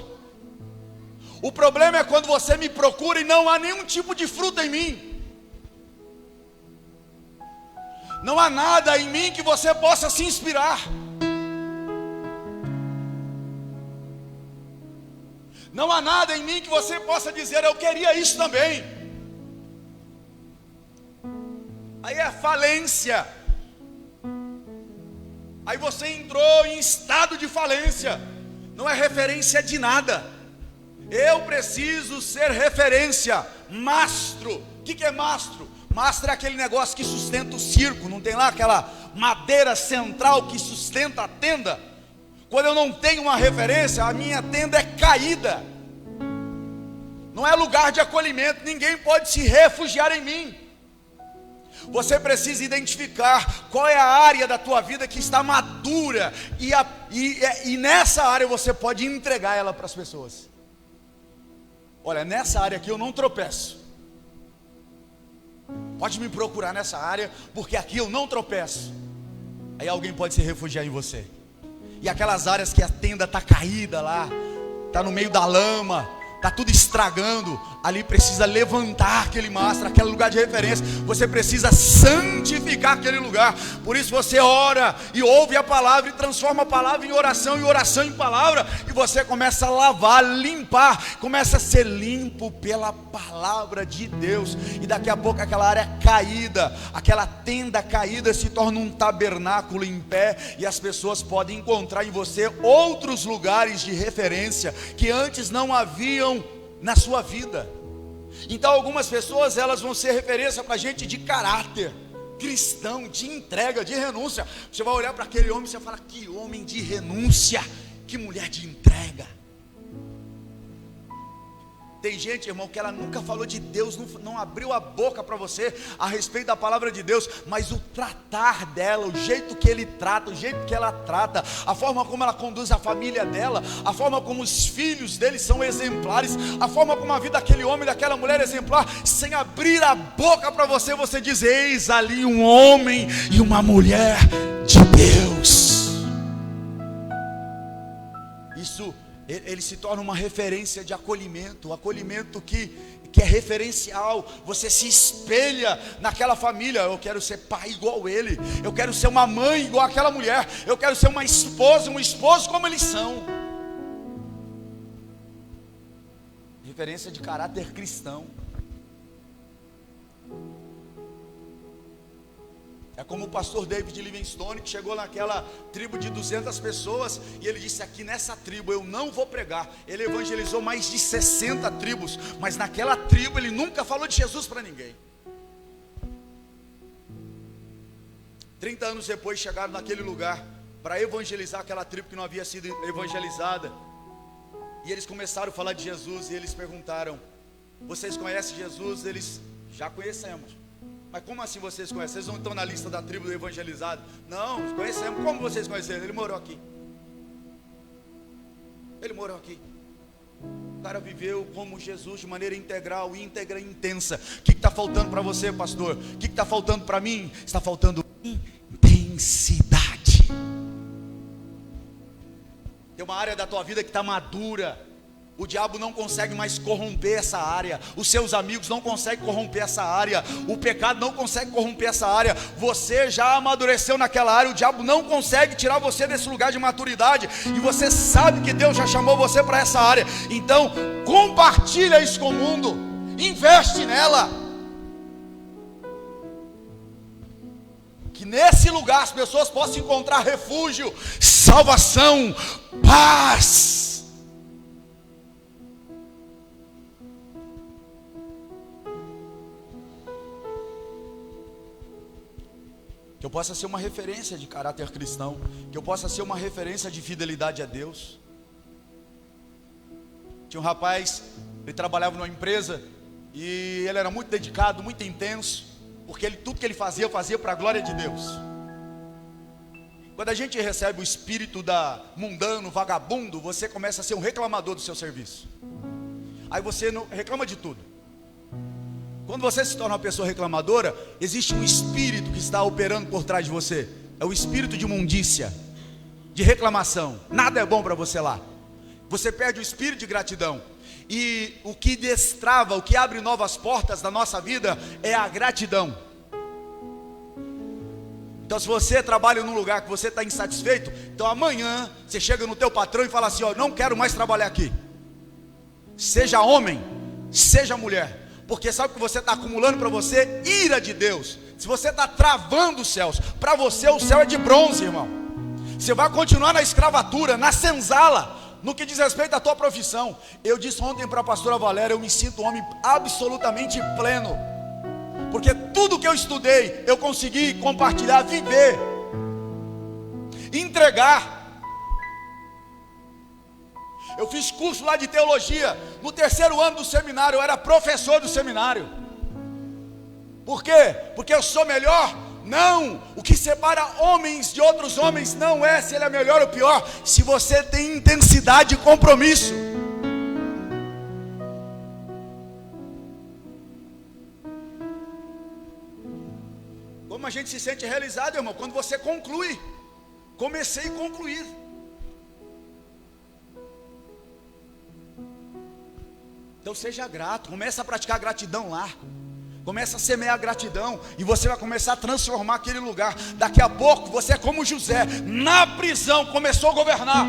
O problema é quando você me procura e não há nenhum tipo de fruto em mim. Não há nada em mim que você possa se inspirar. Não há nada em mim que você possa dizer, eu queria isso também. Aí é falência. Aí você entrou em estado de falência. Não é referência de nada. Eu preciso ser referência. Mastro. O que é mastro? Mastro é aquele negócio que sustenta o circo. Não tem lá aquela madeira central que sustenta a tenda? Quando eu não tenho uma referência, a minha tenda é caída. Não é lugar de acolhimento. Ninguém pode se refugiar em mim. Você precisa identificar qual é a área da tua vida que está madura, e nessa área você pode entregar ela para as pessoas. Olha, nessa área aqui eu não tropeço. Pode me procurar nessa área, porque aqui eu não tropeço. Aí alguém pode se refugiar em você. E aquelas áreas que a tenda está caída lá, está no meio da lama, está tudo estragando, ali precisa levantar aquele mastro, aquele lugar de referência. Você precisa santificar aquele lugar. Por isso você ora e ouve a palavra e transforma a palavra em oração e oração em palavra. E você começa a lavar, limpar, começa a ser limpo pela palavra de Deus. E daqui a pouco aquela área caída, aquela tenda caída se torna um tabernáculo em pé. E as pessoas podem encontrar em você outros lugares de referência que antes não haviam na sua vida. Então algumas pessoas, elas vão ser referência para gente de caráter cristão, de entrega, de renúncia. Você vai olhar para aquele homem e você vai falar, que homem de renúncia, que mulher de entrega. Tem gente, irmão, que ela nunca falou de Deus, não abriu a boca para você a respeito da palavra de Deus, mas o tratar dela, o jeito que ele trata, o jeito que ela trata, a forma como ela conduz a família dela, a forma como os filhos dele são exemplares, a forma como a vida daquele homem, daquela mulher é exemplar, sem abrir a boca para você, você diz, eis ali um homem e uma mulher de Deus. Isso, ele se torna uma referência de acolhimento, o acolhimento que é referencial. Você se espelha naquela família. Eu quero ser pai igual ele, eu quero ser uma mãe igual aquela mulher, eu quero ser uma esposa, um esposo como eles são. Referência de caráter cristão. É como o pastor David Livingstone, que chegou naquela tribo de 200 pessoas, e ele disse, aqui nessa tribo eu não vou pregar. Ele evangelizou mais de 60 tribos, mas naquela tribo ele nunca falou de Jesus para ninguém. 30 anos depois chegaram naquele lugar para evangelizar aquela tribo que não havia sido evangelizada. E eles começaram a falar de Jesus, e eles perguntaram, vocês conhecem Jesus? Eles, já conhecemos. Mas como assim vocês conhecem? Vocês não estão na lista da tribo do evangelizado? Não, conhecemos. Como vocês conheceram? Ele morou aqui. Ele morou aqui. O cara viveu como Jesus de maneira integral, íntegra e intensa. O que está faltando para você, pastor? O que está faltando para mim? Está faltando intensidade. Tem uma área da tua vida que está madura. O diabo não consegue mais corromper essa área. Os seus amigos não conseguem corromper essa área. O pecado não consegue corromper essa área. Você já amadureceu naquela área. O diabo não consegue tirar você desse lugar de maturidade. E você sabe que Deus já chamou você para essa área. Então, compartilha isso com o mundo. Investe nela. Que nesse lugar as pessoas possam encontrar refúgio, salvação, paz. Que eu possa ser uma referência de caráter cristão, que eu possa ser uma referência de fidelidade a Deus. Tinha um rapaz, ele trabalhava numa empresa, e ele era muito dedicado, muito intenso, porque tudo que ele fazia para a glória de Deus. Quando a gente recebe o espírito da mundano, vagabundo, você começa a ser um reclamador do seu serviço. Aí você não reclama de tudo. Quando você se torna uma pessoa reclamadora, existe um espírito que está operando por trás de você. É o espírito de imundícia, de reclamação. Nada é bom para você lá. Você perde o espírito de gratidão. E o que destrava, o que abre novas portas da nossa vida é a gratidão. Então, se você trabalha num lugar que você está insatisfeito, então amanhã você chega no teu patrão e fala assim: ó, não quero mais trabalhar aqui. Seja homem, seja mulher, porque sabe que você está acumulando para você ira de Deus. Se você está travando os céus, para você o céu é de bronze, irmão. Você vai continuar na escravatura, na senzala, no que diz respeito à tua profissão. Eu disse ontem para a pastora Valéria, eu me sinto um homem absolutamente pleno, porque tudo que eu estudei, eu consegui compartilhar, viver, entregar. Eu fiz curso lá de teologia, no 3º ano do seminário, eu era professor do seminário. Por quê? Porque eu sou melhor? Não, o que separa homens de outros homens não é se ele é melhor ou pior, se você tem intensidade e compromisso. Como a gente se sente realizado, irmão, quando você conclui. Comecei e concluí. Então seja grato, começa a praticar gratidão lá. Começa a semear gratidão e você vai começar a transformar aquele lugar. Daqui a pouco você é como José, na prisão começou a governar,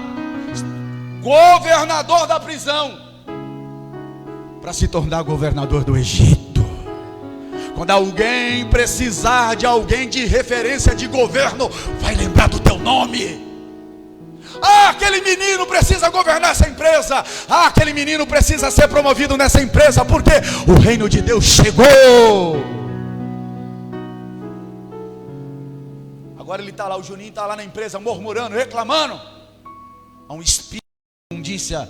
governador da prisão, para se tornar governador do Egito. Quando alguém precisar de alguém de referência de governo, vai lembrar do teu nome. Ah, aquele menino precisa governar essa empresa. Ah, aquele menino precisa ser promovido nessa empresa, porque o reino de Deus chegou. Agora ele está lá, o Juninho está lá na empresa murmurando, reclamando. Há um espírito de imundícia,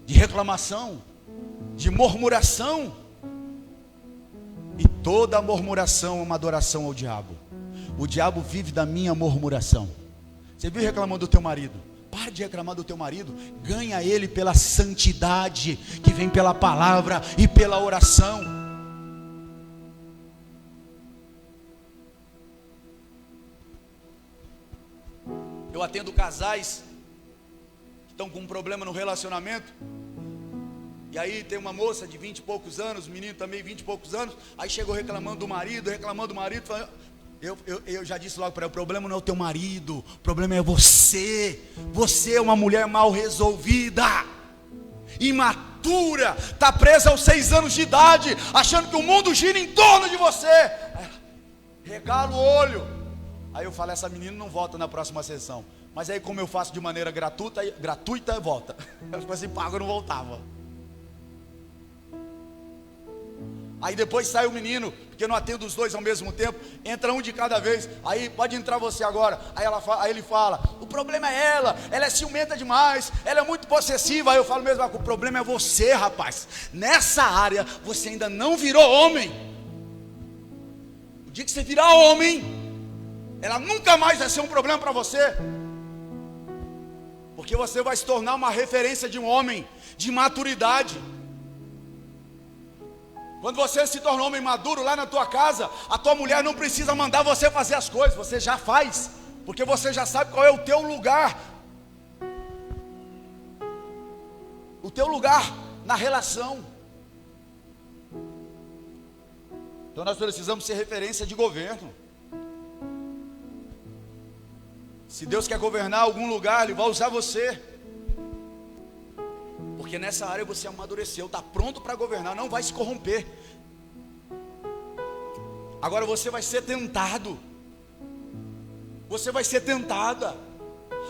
de reclamação, de murmuração. E toda murmuração é uma adoração ao diabo. O diabo vive da minha murmuração. Você vive reclamando do teu marido? Para de reclamar do teu marido, ganha ele pela santidade que vem pela palavra e pela oração. Eu atendo casais que estão com um problema no relacionamento. E aí tem uma moça de 20 e poucos anos, um menino também 20 e poucos anos. Aí chegou reclamando do marido, falando, eu já disse logo para ela: o problema não é o teu marido, o problema é você. Você é uma mulher mal resolvida, imatura, está presa aos 6 anos de idade, achando que o mundo gira em torno de você. Regala o olho. Aí eu falo: essa menina não volta na próxima sessão. Mas aí, como eu faço de maneira gratuita, volta. Ela ficou assim, pago, eu não voltava. Aí depois sai o menino, porque eu não atendo os dois ao mesmo tempo, entra um de cada vez. Aí pode entrar você agora. Aí ele fala: o problema é ela é ciumenta demais, ela é muito possessiva. Aí eu falo mesmo: o problema é você, rapaz. Nessa área você ainda não virou homem. O dia que você virar homem, ela nunca mais vai ser um problema para você, porque você vai se tornar uma referência de um homem de maturidade. Quando você se torna um homem maduro lá na tua casa, a tua mulher não precisa mandar você fazer as coisas, você já faz, porque você já sabe qual é o teu lugar. O teu lugar na relação. Então nós precisamos ser referência de governo. Se Deus quer governar algum lugar, Ele vai usar você. Porque nessa área você amadureceu, está pronto para governar, não vai se corromper. Agora você vai ser tentado, você vai ser tentada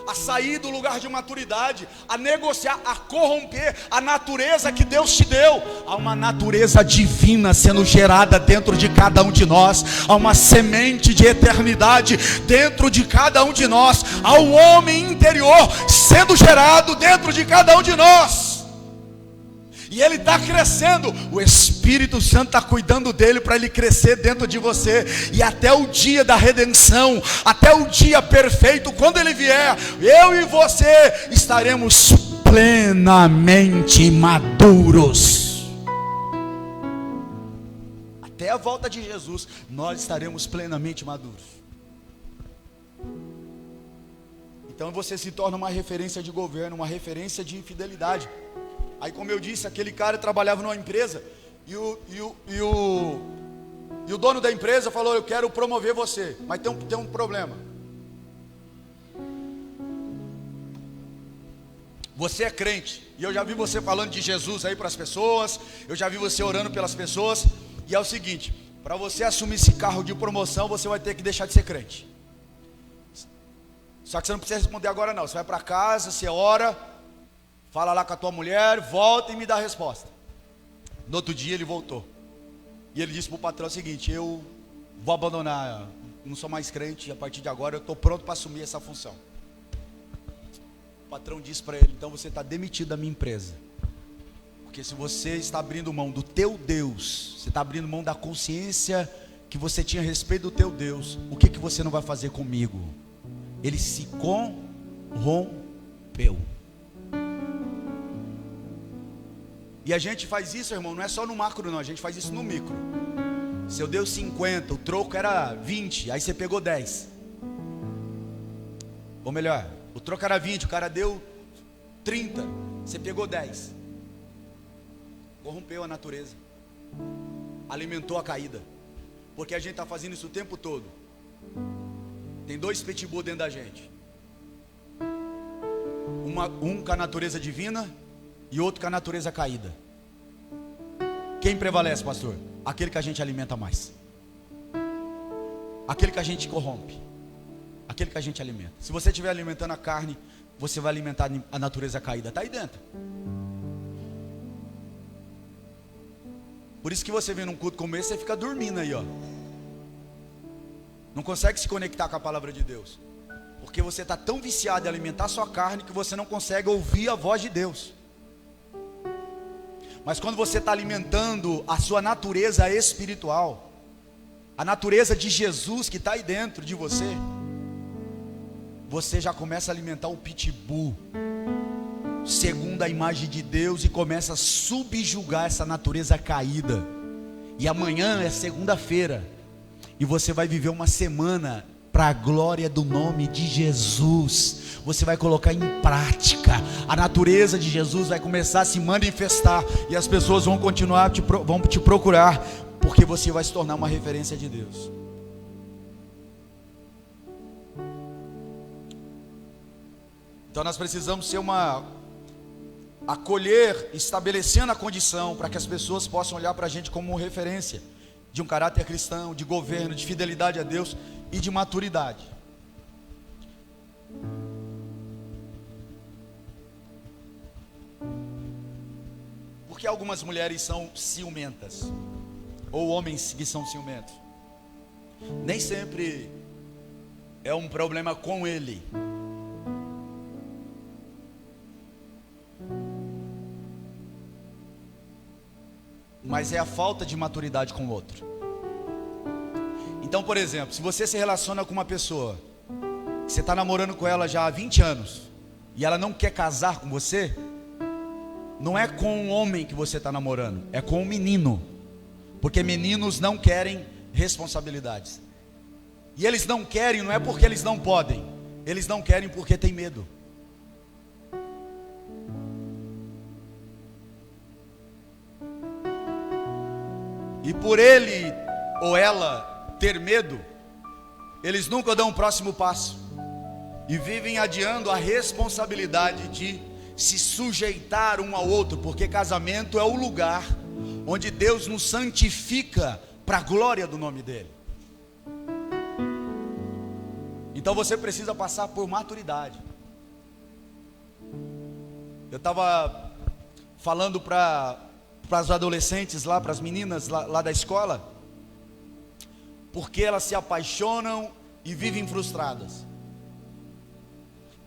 a sair do lugar de maturidade, a negociar, a corromper a natureza que Deus te deu. Há uma natureza divina sendo gerada dentro de cada um de nós, há uma semente de eternidade dentro de cada um de nós, há um homem interior sendo gerado dentro de cada um de nós. E ele está crescendo. O Espírito Santo está cuidando dele para ele crescer dentro de você. E até o dia da redenção, até o dia perfeito, quando ele vier, eu e você estaremos plenamente maduros. Até a volta de Jesus, nós estaremos plenamente maduros. Então você se torna uma referência de governo, uma referência de fidelidade. Aí, como eu disse, aquele cara trabalhava numa empresa e o dono da empresa falou: eu quero promover você, mas tem um problema. Você é crente, e eu já vi você falando de Jesus aí para as pessoas, eu já vi você orando pelas pessoas, e é o seguinte: para você assumir esse carro de promoção, você vai ter que deixar de ser crente. Só que você não precisa responder agora não. Você vai para casa, você ora, fala lá com a tua mulher, volta e me dá a resposta. No outro dia ele voltou. E ele disse para o patrão o seguinte: eu vou abandonar, não sou mais crente, a partir de agora eu estou pronto para assumir essa função. O patrão disse para ele: então você está demitido da minha empresa. Porque se você está abrindo mão do teu Deus, você está abrindo mão da consciência que você tinha a respeito do teu Deus, o que você não vai fazer comigo? Ele se corrompeu. E a gente faz isso, irmão, não é só no macro não, a gente faz isso no micro. Se eu dei 50, o troco era 20, aí você pegou 10. Ou melhor, o troco era 20, o cara deu 30, você pegou 10. Corrompeu a natureza, alimentou a caída. Porque a gente está fazendo isso o tempo todo. Tem dois pitbull dentro da gente. Um com a natureza divina e outro com a natureza caída. Quem prevalece, pastor? Aquele que a gente alimenta mais. Aquele que a gente corrompe. Aquele que a gente alimenta. Se você estiver alimentando a carne, você vai alimentar a natureza caída. Está aí dentro. Por isso que você vem num culto como esse, você fica dormindo aí, ó. Não consegue se conectar com a palavra de Deus. Porque você está tão viciado em alimentar a sua carne que você não consegue ouvir a voz de Deus. Mas quando você está alimentando a sua natureza espiritual, a natureza de Jesus que está aí dentro de você, você já começa a alimentar o pitbull segundo a imagem de Deus e começa a subjugar essa natureza caída. E amanhã é segunda-feira e você vai viver uma semana para a glória do nome de Jesus. Você vai colocar em prática. A natureza de Jesus vai começar a se manifestar e as pessoas vão continuar vão te procurar, porque você vai se tornar uma referência de Deus. Então nós precisamos ser acolher, estabelecendo a condição para que as pessoas possam olhar para a gente como referência de um caráter cristão, de governo, de fidelidade a Deus e de maturidade. Por que algumas mulheres são ciumentas? Ou homens que são ciumentos? Nem sempre é um problema com ele. Mas é a falta de maturidade com o outro. Então, por exemplo, se você se relaciona com uma pessoa, você está namorando com ela já há 20 anos, e ela não quer casar com você, não é com um homem que você está namorando, é com um menino. Porque meninos não querem responsabilidades. E eles não querem, não é porque eles não podem, eles não querem porque tem medo. E por ele ou ela ter medo, eles nunca dão o próximo passo. E vivem adiando a responsabilidade de se sujeitar um ao outro. Porque casamento é o lugar onde Deus nos santifica para a glória do nome dele. Então você precisa passar por maturidade. Eu estava falando para as adolescentes lá, para as meninas lá da escola, porque elas se apaixonam e vivem frustradas,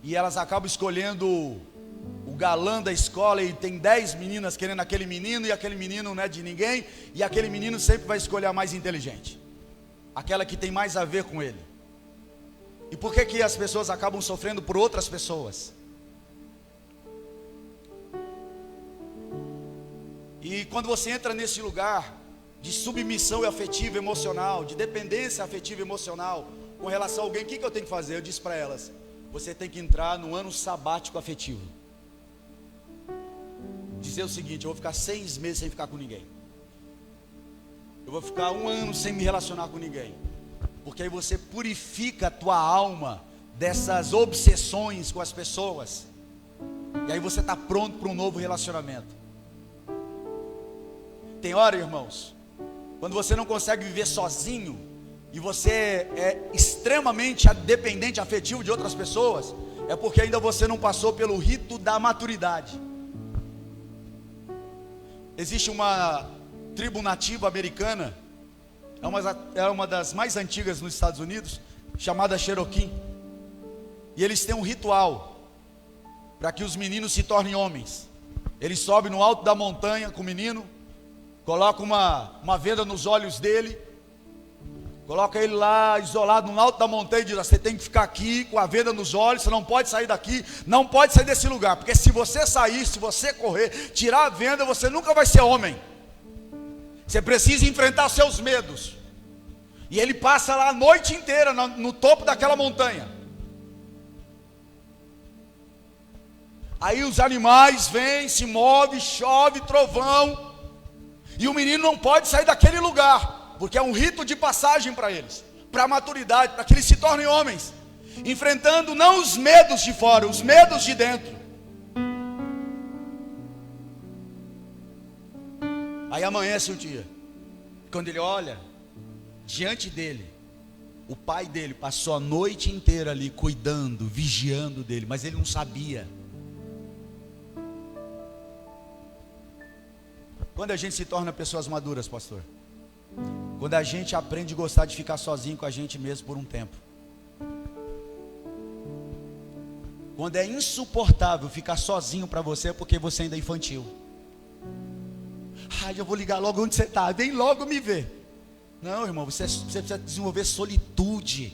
e elas acabam escolhendo o galã da escola e tem 10 meninas querendo aquele menino, e aquele menino não é de ninguém, e aquele menino sempre vai escolher a mais inteligente, aquela que tem mais a ver com ele. E por que que as pessoas acabam sofrendo por outras pessoas? E quando você entra nesse lugar de submissão afetiva emocional, de dependência afetiva emocional com relação a alguém, o que eu tenho que fazer? Eu disse para elas: você tem que entrar no ano sabático afetivo. Dizer o seguinte: eu vou ficar 6 meses sem ficar com ninguém, eu vou ficar 1 ano sem me relacionar com ninguém, porque aí você purifica a tua alma dessas obsessões com as pessoas, e aí você está pronto para um novo relacionamento. Tem hora, irmãos, quando você não consegue viver sozinho, e você é extremamente dependente afetivo de outras pessoas, é porque ainda você não passou pelo rito da maturidade. Existe uma tribo nativa americana, é uma das mais antigas nos Estados Unidos, chamada Cherokee, e eles têm um ritual para que os meninos se tornem homens. Eles sobem no alto da montanha com o menino, coloca uma venda nos olhos dele, coloca ele lá isolado no alto da montanha e diz: você tem que ficar aqui com a venda nos olhos, você não pode sair daqui, não pode sair desse lugar, porque se você sair, se você correr, tirar a venda, você nunca vai ser homem. Você precisa enfrentar seus medos. E ele passa lá a noite inteira no topo daquela montanha. Aí os animais vêm, se movem, chove, trovão, e o menino não pode sair daquele lugar, porque é um rito de passagem para eles, para a maturidade, para que eles se tornem homens, enfrentando não os medos de fora, os medos de dentro. Aí amanhece um dia, quando ele olha, diante dele, o pai dele passou a noite inteira ali cuidando, vigiando dele, mas ele não sabia. Quando a gente se torna pessoas maduras, pastor? Quando a gente aprende a gostar de ficar sozinho com a gente mesmo por um tempo. Quando é insuportável ficar sozinho para você porque você ainda é infantil. Eu vou ligar logo onde você está, vem logo me ver. Não, irmão, você precisa desenvolver solitude.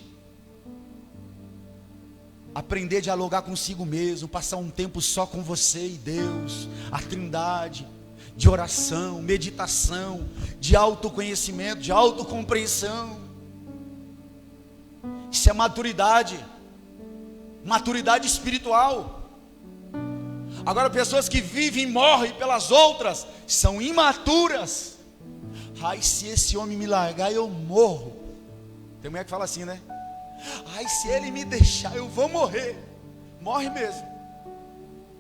Aprender a dialogar consigo mesmo, passar um tempo só com você e Deus, a Trindade, de oração, meditação, de autoconhecimento, de autocompreensão. Isso é maturidade, maturidade espiritual. Agora, pessoas que vivem e morrem pelas outras são imaturas. Se esse homem me largar, eu morro. Tem mulher que fala assim, né? Se ele me deixar, eu vou morrer. Morre mesmo.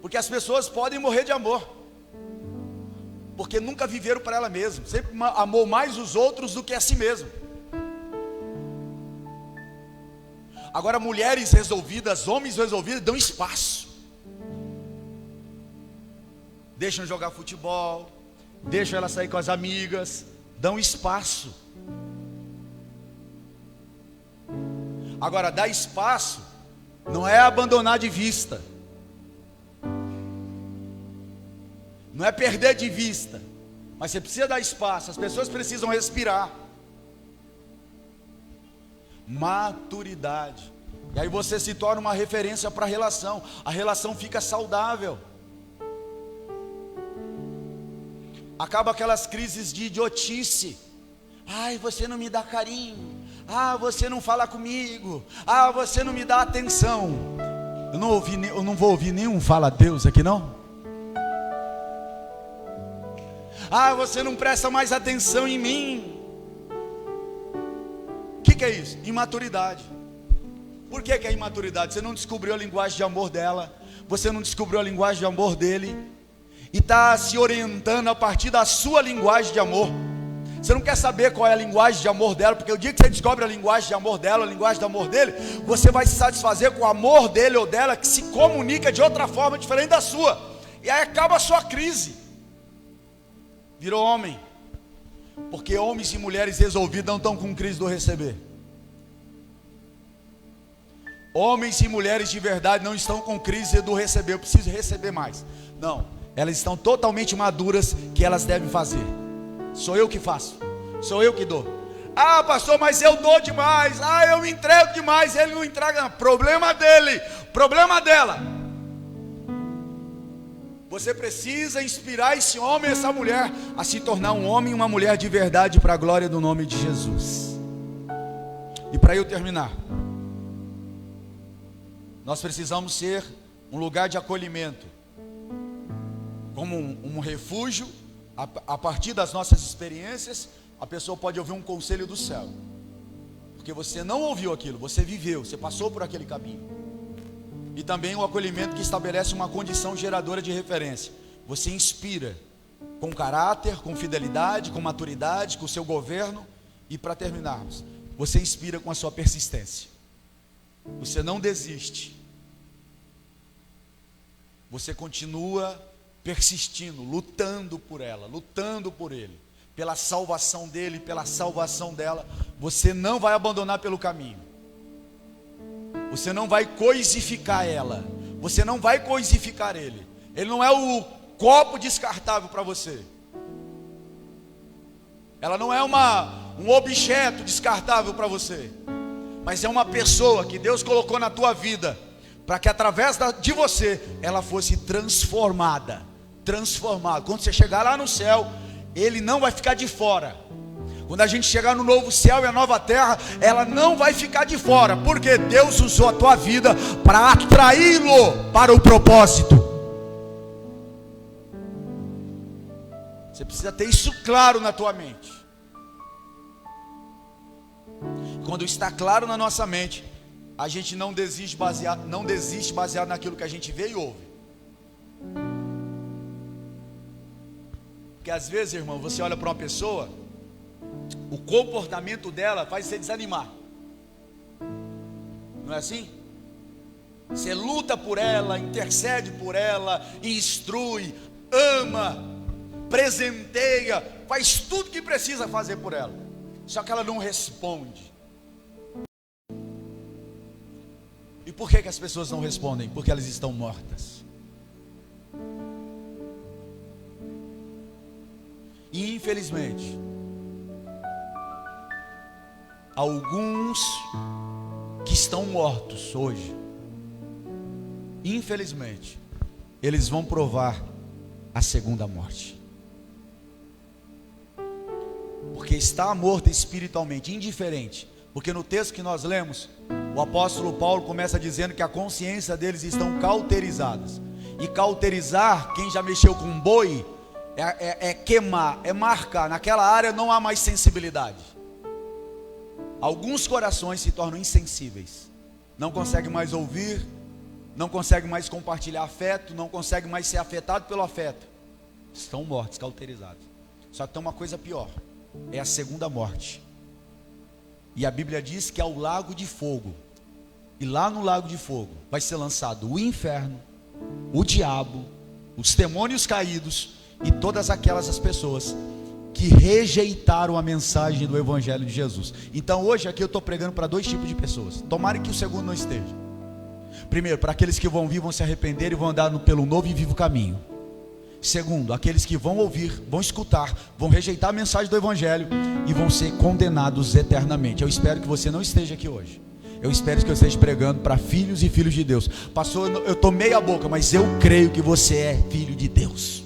Porque as pessoas podem morrer de amor, porque nunca viveram para ela mesma, sempre amou mais os outros do que a si mesmo. Agora, mulheres resolvidas, homens resolvidos, dão espaço. Deixam jogar futebol, deixam ela sair com as amigas, dão espaço. Agora, dar espaço não é abandonar de vista, não é perder de vista, mas você precisa dar espaço, as pessoas precisam respirar. Maturidade. E aí você se torna uma referência para a relação fica saudável. Acaba aquelas crises de idiotice. Você não me dá carinho. Você não fala comigo. Você não me dá atenção. Eu não vou ouvir nenhum fala Deus aqui, não? Você não presta mais atenção em mim. O que é isso? Imaturidade. Por que é imaturidade? Você não descobriu a linguagem de amor dela, você não descobriu a linguagem de amor dele, e está se orientando a partir da sua linguagem de amor. Você não quer saber qual é a linguagem de amor dela, porque o dia que você descobre a linguagem de amor dela, a linguagem de amor dele, você vai se satisfazer com o amor dele ou dela, que se comunica de outra forma diferente da sua, e aí acaba a sua crise. Virou homem, porque homens e mulheres resolvidos não estão com crise do receber. Homens e mulheres de verdade não estão com crise do receber, eu preciso receber mais. Não, elas estão totalmente maduras que elas devem fazer. Sou eu que faço, sou eu que dou. Ah, pastor, mas eu dou demais. Ah, eu me entrego demais. Ele não entrega. Problema dele, problema dela. Você precisa inspirar esse homem e essa mulher a se tornar um homem e uma mulher de verdade para a glória do nome de Jesus. E para eu terminar, nós precisamos ser um lugar de acolhimento, como um refúgio. A partir das nossas experiências, a pessoa pode ouvir um conselho do céu, porque você não ouviu aquilo, você viveu, você passou por aquele caminho. E também o acolhimento que estabelece uma condição geradora de referência. Você inspira com caráter, com fidelidade, com maturidade, com o seu governo. E para terminarmos, você inspira com a sua persistência. Você não desiste, você continua persistindo, lutando por ela, lutando por ele, pela salvação dele, pela salvação dela. Você não vai abandonar pelo caminho. Você não vai coisificar ela. Você não vai coisificar ele. Ele não é o copo descartável para você. Ela não é um objeto descartável para você. Mas é uma pessoa que Deus colocou na tua vida, para que através de você, ela fosse transformada. Quando você chegar lá no céu, ele não vai ficar de fora. Quando a gente chegar no novo céu e a nova terra, ela não vai ficar de fora, porque Deus usou a tua vida para atraí-lo para o propósito. Você precisa ter isso claro na tua mente. Quando está claro na nossa mente, a gente não desiste baseado naquilo que a gente vê e ouve. Porque às vezes, irmão, você olha para uma pessoa, o comportamento dela faz você desanimar. Não é assim? Você luta por ela, intercede por ela, instrui, ama, presenteia, faz tudo que precisa fazer por ela. Só que ela não responde. E por que as pessoas não respondem? Porque elas estão mortas. E infelizmente, alguns que estão mortos hoje, infelizmente, eles vão provar a segunda morte. Porque está morto espiritualmente, indiferente. Porque no texto que nós lemos, o apóstolo Paulo começa dizendo que a consciência deles estão cauterizadas. E cauterizar, quem já mexeu com um boi, é queimar, é marcar. Naquela área não há mais sensibilidade. Alguns corações se tornam insensíveis. Não conseguem mais ouvir, não conseguem mais compartilhar afeto, não conseguem mais ser afetado pelo afeto. Estão mortos, cauterizados. Só que tem uma coisa pior, é a segunda morte. E a Bíblia diz que é o lago de fogo. E lá no lago de fogo vai ser lançado o inferno, o diabo, os demônios caídos e todas aquelas pessoas que rejeitaram a mensagem do Evangelho de Jesus. Então hoje aqui eu estou pregando para dois tipos de pessoas. Tomara que o segundo não esteja. Primeiro, para aqueles que vão vir, vão se arrepender e vão andar pelo novo e vivo caminho. Segundo, aqueles que vão ouvir, vão escutar, vão rejeitar a mensagem do Evangelho e vão ser condenados eternamente. Eu espero que você não esteja aqui hoje. Eu espero que eu esteja pregando para filhos e filhos de Deus. Pastor, eu estou meia boca, mas eu creio que você é filho de Deus.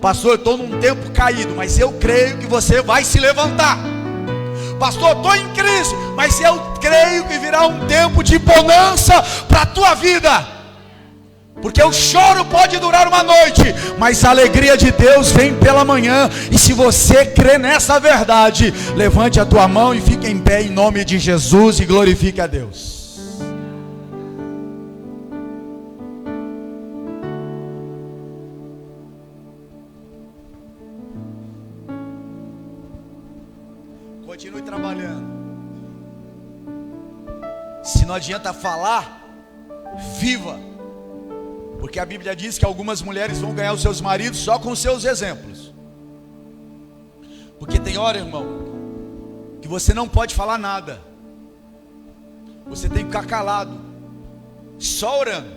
Pastor, eu estou num tempo caído, mas eu creio que você vai se levantar. Pastor, eu estou em crise, mas eu creio que virá um tempo de bonança para a tua vida. Porque o choro pode durar uma noite, mas a alegria de Deus vem pela manhã. E se você crê nessa verdade, levante a tua mão e fique em pé em nome de Jesus e glorifique a Deus. Continue trabalhando. Se não adianta falar, viva. Porque a Bíblia diz que algumas mulheres vão ganhar os seus maridos só com os seus exemplos. Porque tem hora, irmão, que você não pode falar nada. Você tem que ficar calado. Só orando.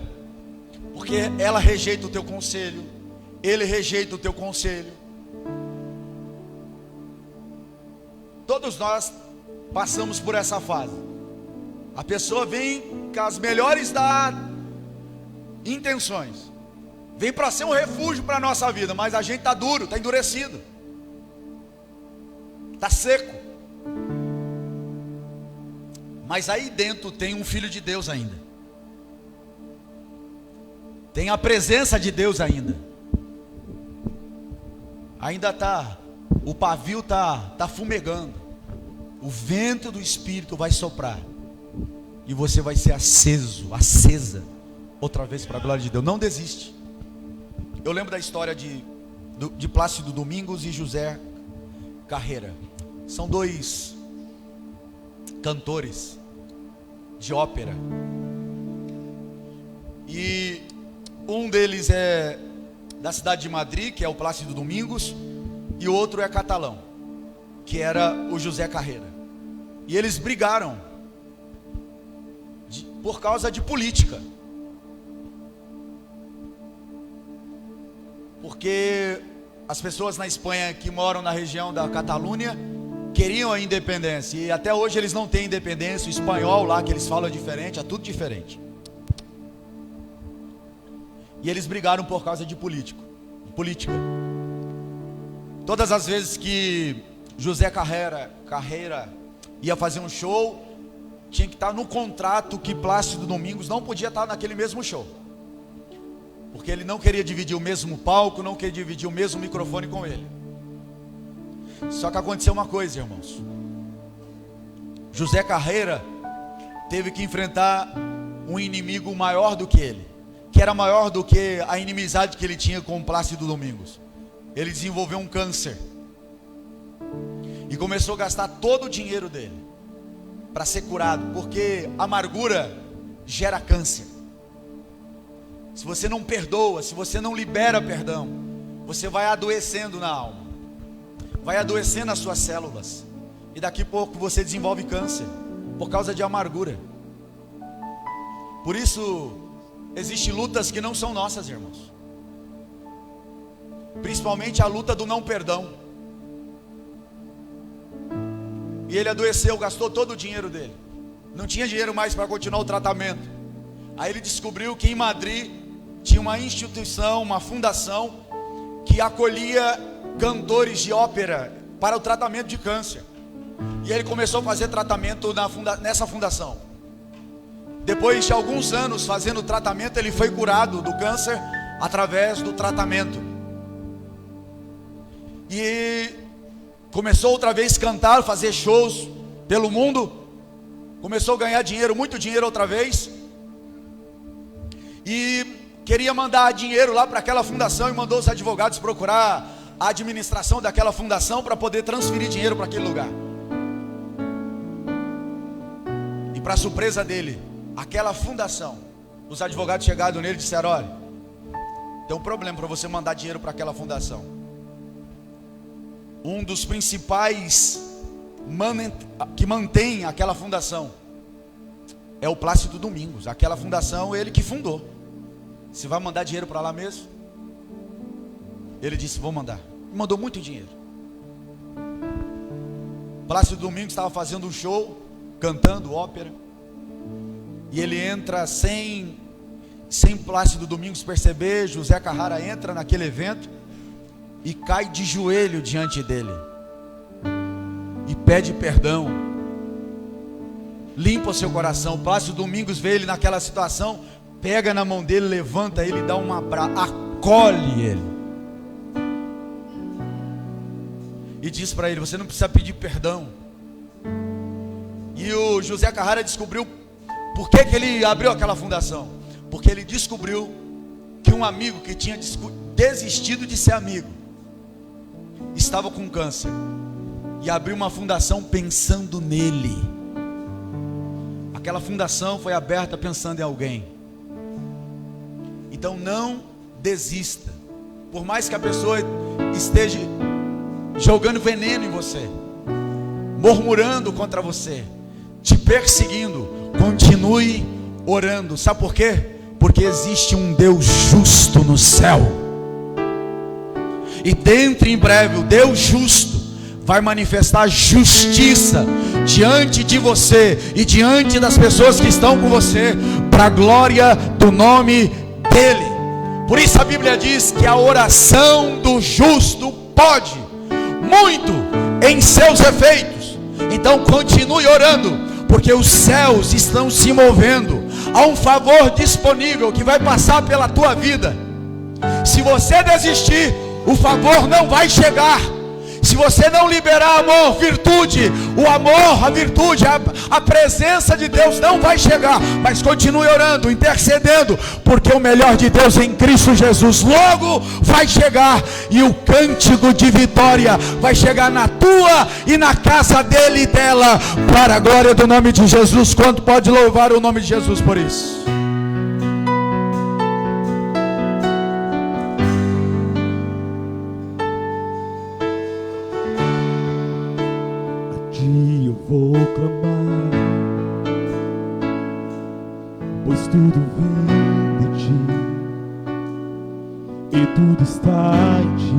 Porque ela rejeita o teu conselho, ele rejeita o teu conselho. Todos nós passamos por essa fase. A pessoa vem com as melhores intenções, vem para ser um refúgio para a nossa vida, mas a gente está duro, está endurecido, está seco. Mas aí dentro tem um filho de Deus ainda, tem a presença de Deus ainda está, o pavio está fumegando, o vento do Espírito vai soprar, e você vai ser acesa, outra vez para a glória de Deus. Não desiste. Eu lembro da história de Plácido Domingos e José Carreira. São dois cantores de ópera, e um deles é da cidade de Madrid, que é o Plácido Domingos, e o outro é catalão, que era o José Carreira. E eles brigaram por causa de política, porque as pessoas na Espanha que moram na região da Catalunha queriam a independência, e até hoje eles não têm independência. O espanhol lá que eles falam é diferente, é tudo diferente. E eles brigaram por causa de política. Todas as vezes que José Carreira ia fazer um show, tinha que estar no contrato que Plácido Domingos não podia estar naquele mesmo show, porque ele não queria dividir o mesmo palco, não queria dividir o mesmo microfone com ele. Só que aconteceu uma coisa, irmãos. José Carreira teve que enfrentar um inimigo maior do que ele, que era maior do que a inimizade que ele tinha com Plácido Domingos. Ele desenvolveu um câncer e começou a gastar todo o dinheiro dele para ser curado, porque amargura gera câncer. Se você não perdoa, se você não libera perdão, você vai adoecendo na alma, vai adoecendo as suas células, e daqui a pouco você desenvolve câncer por causa de amargura. Por isso existem lutas que não são nossas, irmãos, principalmente a luta do não perdão. E ele adoeceu, gastou todo o dinheiro dele, não tinha dinheiro mais para continuar o tratamento. Aí ele descobriu que em Madrid tinha uma instituição, uma fundação, que acolhia cantores de ópera para o tratamento de câncer. E ele começou a fazer tratamento nessa fundação. Depois de alguns anos fazendo tratamento, ele foi curado do câncer através do tratamento. E começou outra vez a cantar, fazer shows pelo mundo. Começou a ganhar dinheiro, muito dinheiro outra vez. E queria mandar dinheiro lá para aquela fundação, e mandou os advogados procurar a administração daquela fundação para poder transferir dinheiro para aquele lugar. E para surpresa dele, aquela fundação, os advogados chegaram nele e disseram: olha, tem um problema para você mandar dinheiro para aquela fundação. Um dos principais que mantém aquela fundação é o Plácido Domingos. Aquela fundação ele que fundou. Você vai mandar dinheiro para lá mesmo? Ele disse: vou mandar. E mandou muito dinheiro. Plácido Domingos estava fazendo um show, cantando ópera, e ele entra sem Plácido Domingos perceber. José Carreira entra naquele evento e cai de joelho diante dele e pede perdão, limpa o seu coração. Plácido Domingos vê ele naquela situação, pega na mão dele, levanta ele, dá um abraço, acolhe ele e diz para ele: você não precisa pedir perdão. E o José Carreira descobriu por que ele abriu aquela fundação, porque ele descobriu que um amigo que tinha desistido de ser amigo estava com câncer, e abriu uma fundação pensando nele. Aquela fundação foi aberta pensando em alguém. Então não desista, por mais que a pessoa esteja jogando veneno em você, murmurando contra você, te perseguindo, continue orando. Sabe por quê? Porque existe um Deus justo no céu. E dentro em breve o Deus justo vai manifestar justiça diante de você e diante das pessoas que estão com você, para a glória do nome dele. Por isso a Bíblia diz que a oração do justo pode muito em seus efeitos. Então continue orando, porque os céus estão se movendo. Há um favor disponível que vai passar pela tua vida. Se você desistir, o favor não vai chegar. Se você não liberar amor, virtude, o amor, a virtude, a presença de Deus não vai chegar. Mas continue orando, intercedendo, porque o melhor de Deus em Cristo Jesus logo vai chegar. E o cântico de vitória vai chegar na tua e na casa dele e dela, para a glória do nome de Jesus. Quanto pode louvar o nome de Jesus por isso? Eu vou clamar, pois tudo vem de ti e tudo está em ti.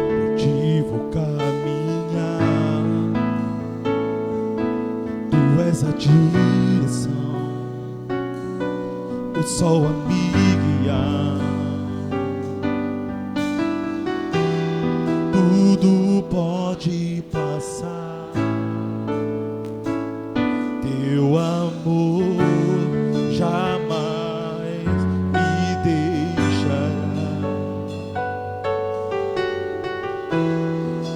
Por ti vou caminhar, tu és a direção, o sol a me guiar. Tudo pode passar, teu amor jamais me deixará.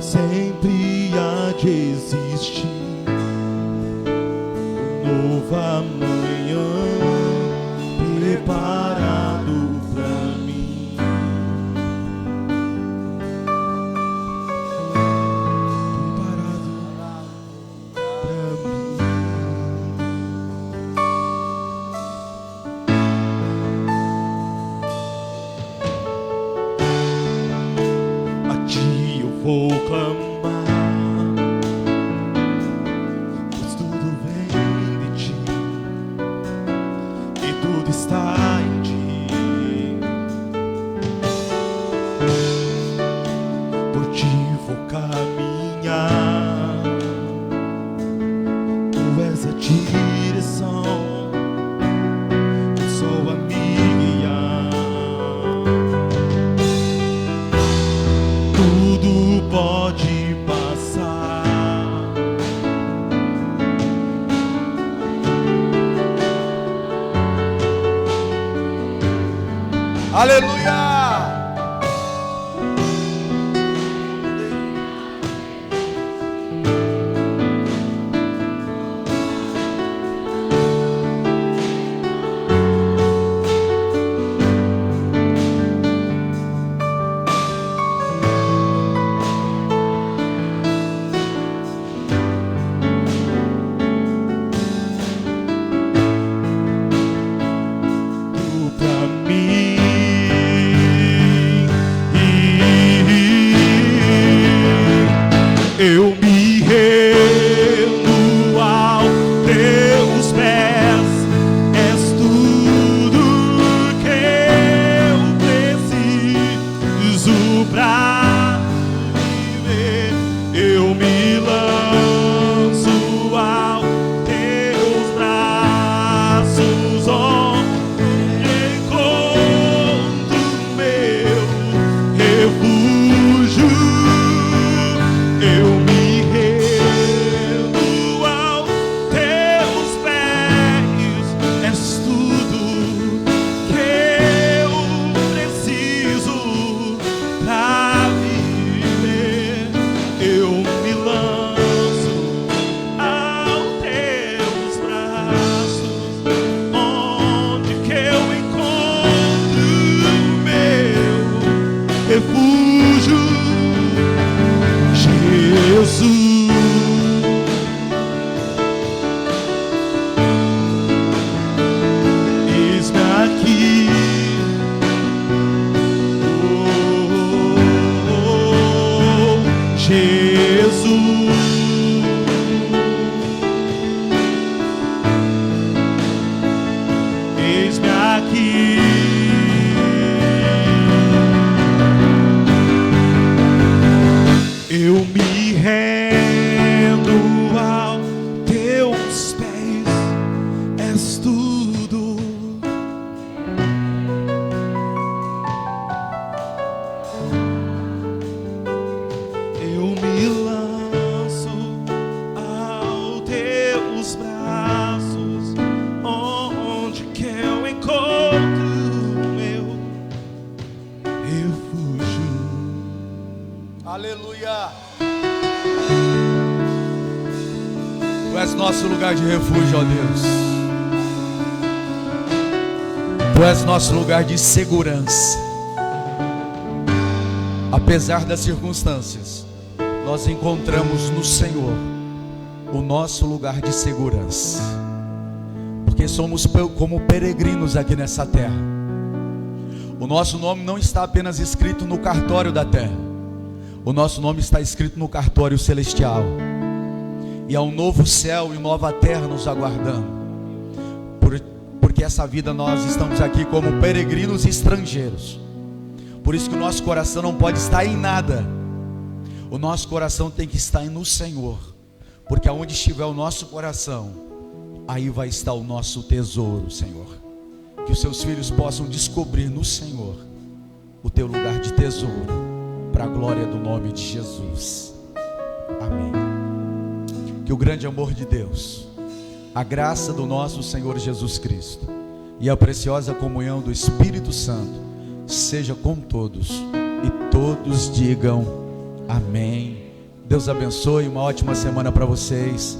Sempre há de existir um novo amanhã preparado pra mim. Vou clamar, pois tudo vem de ti e tudo está em ti. Por ti vou caminhar, tu és a direção, o sol a me guiar. Tudo pode passar, aleluia. eu me rendo aos teus pés. És tudo que eu preciso pra viver. Eu me lanço aos teus braços, onde encontro meu refúgio. Eu me rendo aos teus pés. És tudo que eu preciso pra viver. Eu me lanço aos teus braços, onde que eu encontro meu refúgio. Jesus, eis-me aqui. Jesus, Eu me rendo aos teus pés, és tudo. Eu me lanço aos teus braços, onde que eu encontro meu refúgio. Aleluia. Tu és nosso lugar de refúgio, ó Deus. Tu és nosso lugar de segurança. Apesar das circunstâncias, nós encontramos no Senhor o nosso lugar de segurança, porque somos como peregrinos aqui nessa terra. O nosso nome não está apenas escrito no cartório da terra, o nosso nome está escrito no cartório celestial. E há um novo céu e nova terra nos aguardando, porque essa vida nós estamos aqui como peregrinos e estrangeiros. Por isso que o nosso coração não pode estar em nada. O nosso coração tem que estar no Senhor, porque aonde estiver o nosso coração, aí vai estar o nosso tesouro, Senhor. Que os seus filhos possam descobrir no Senhor o teu lugar de tesouro, para a glória do nome de Jesus. Amém. Que o grande amor de Deus, a graça do nosso Senhor Jesus Cristo e a preciosa comunhão do Espírito Santo seja com todos, e todos digam amém. Deus abençoe, uma ótima semana para vocês.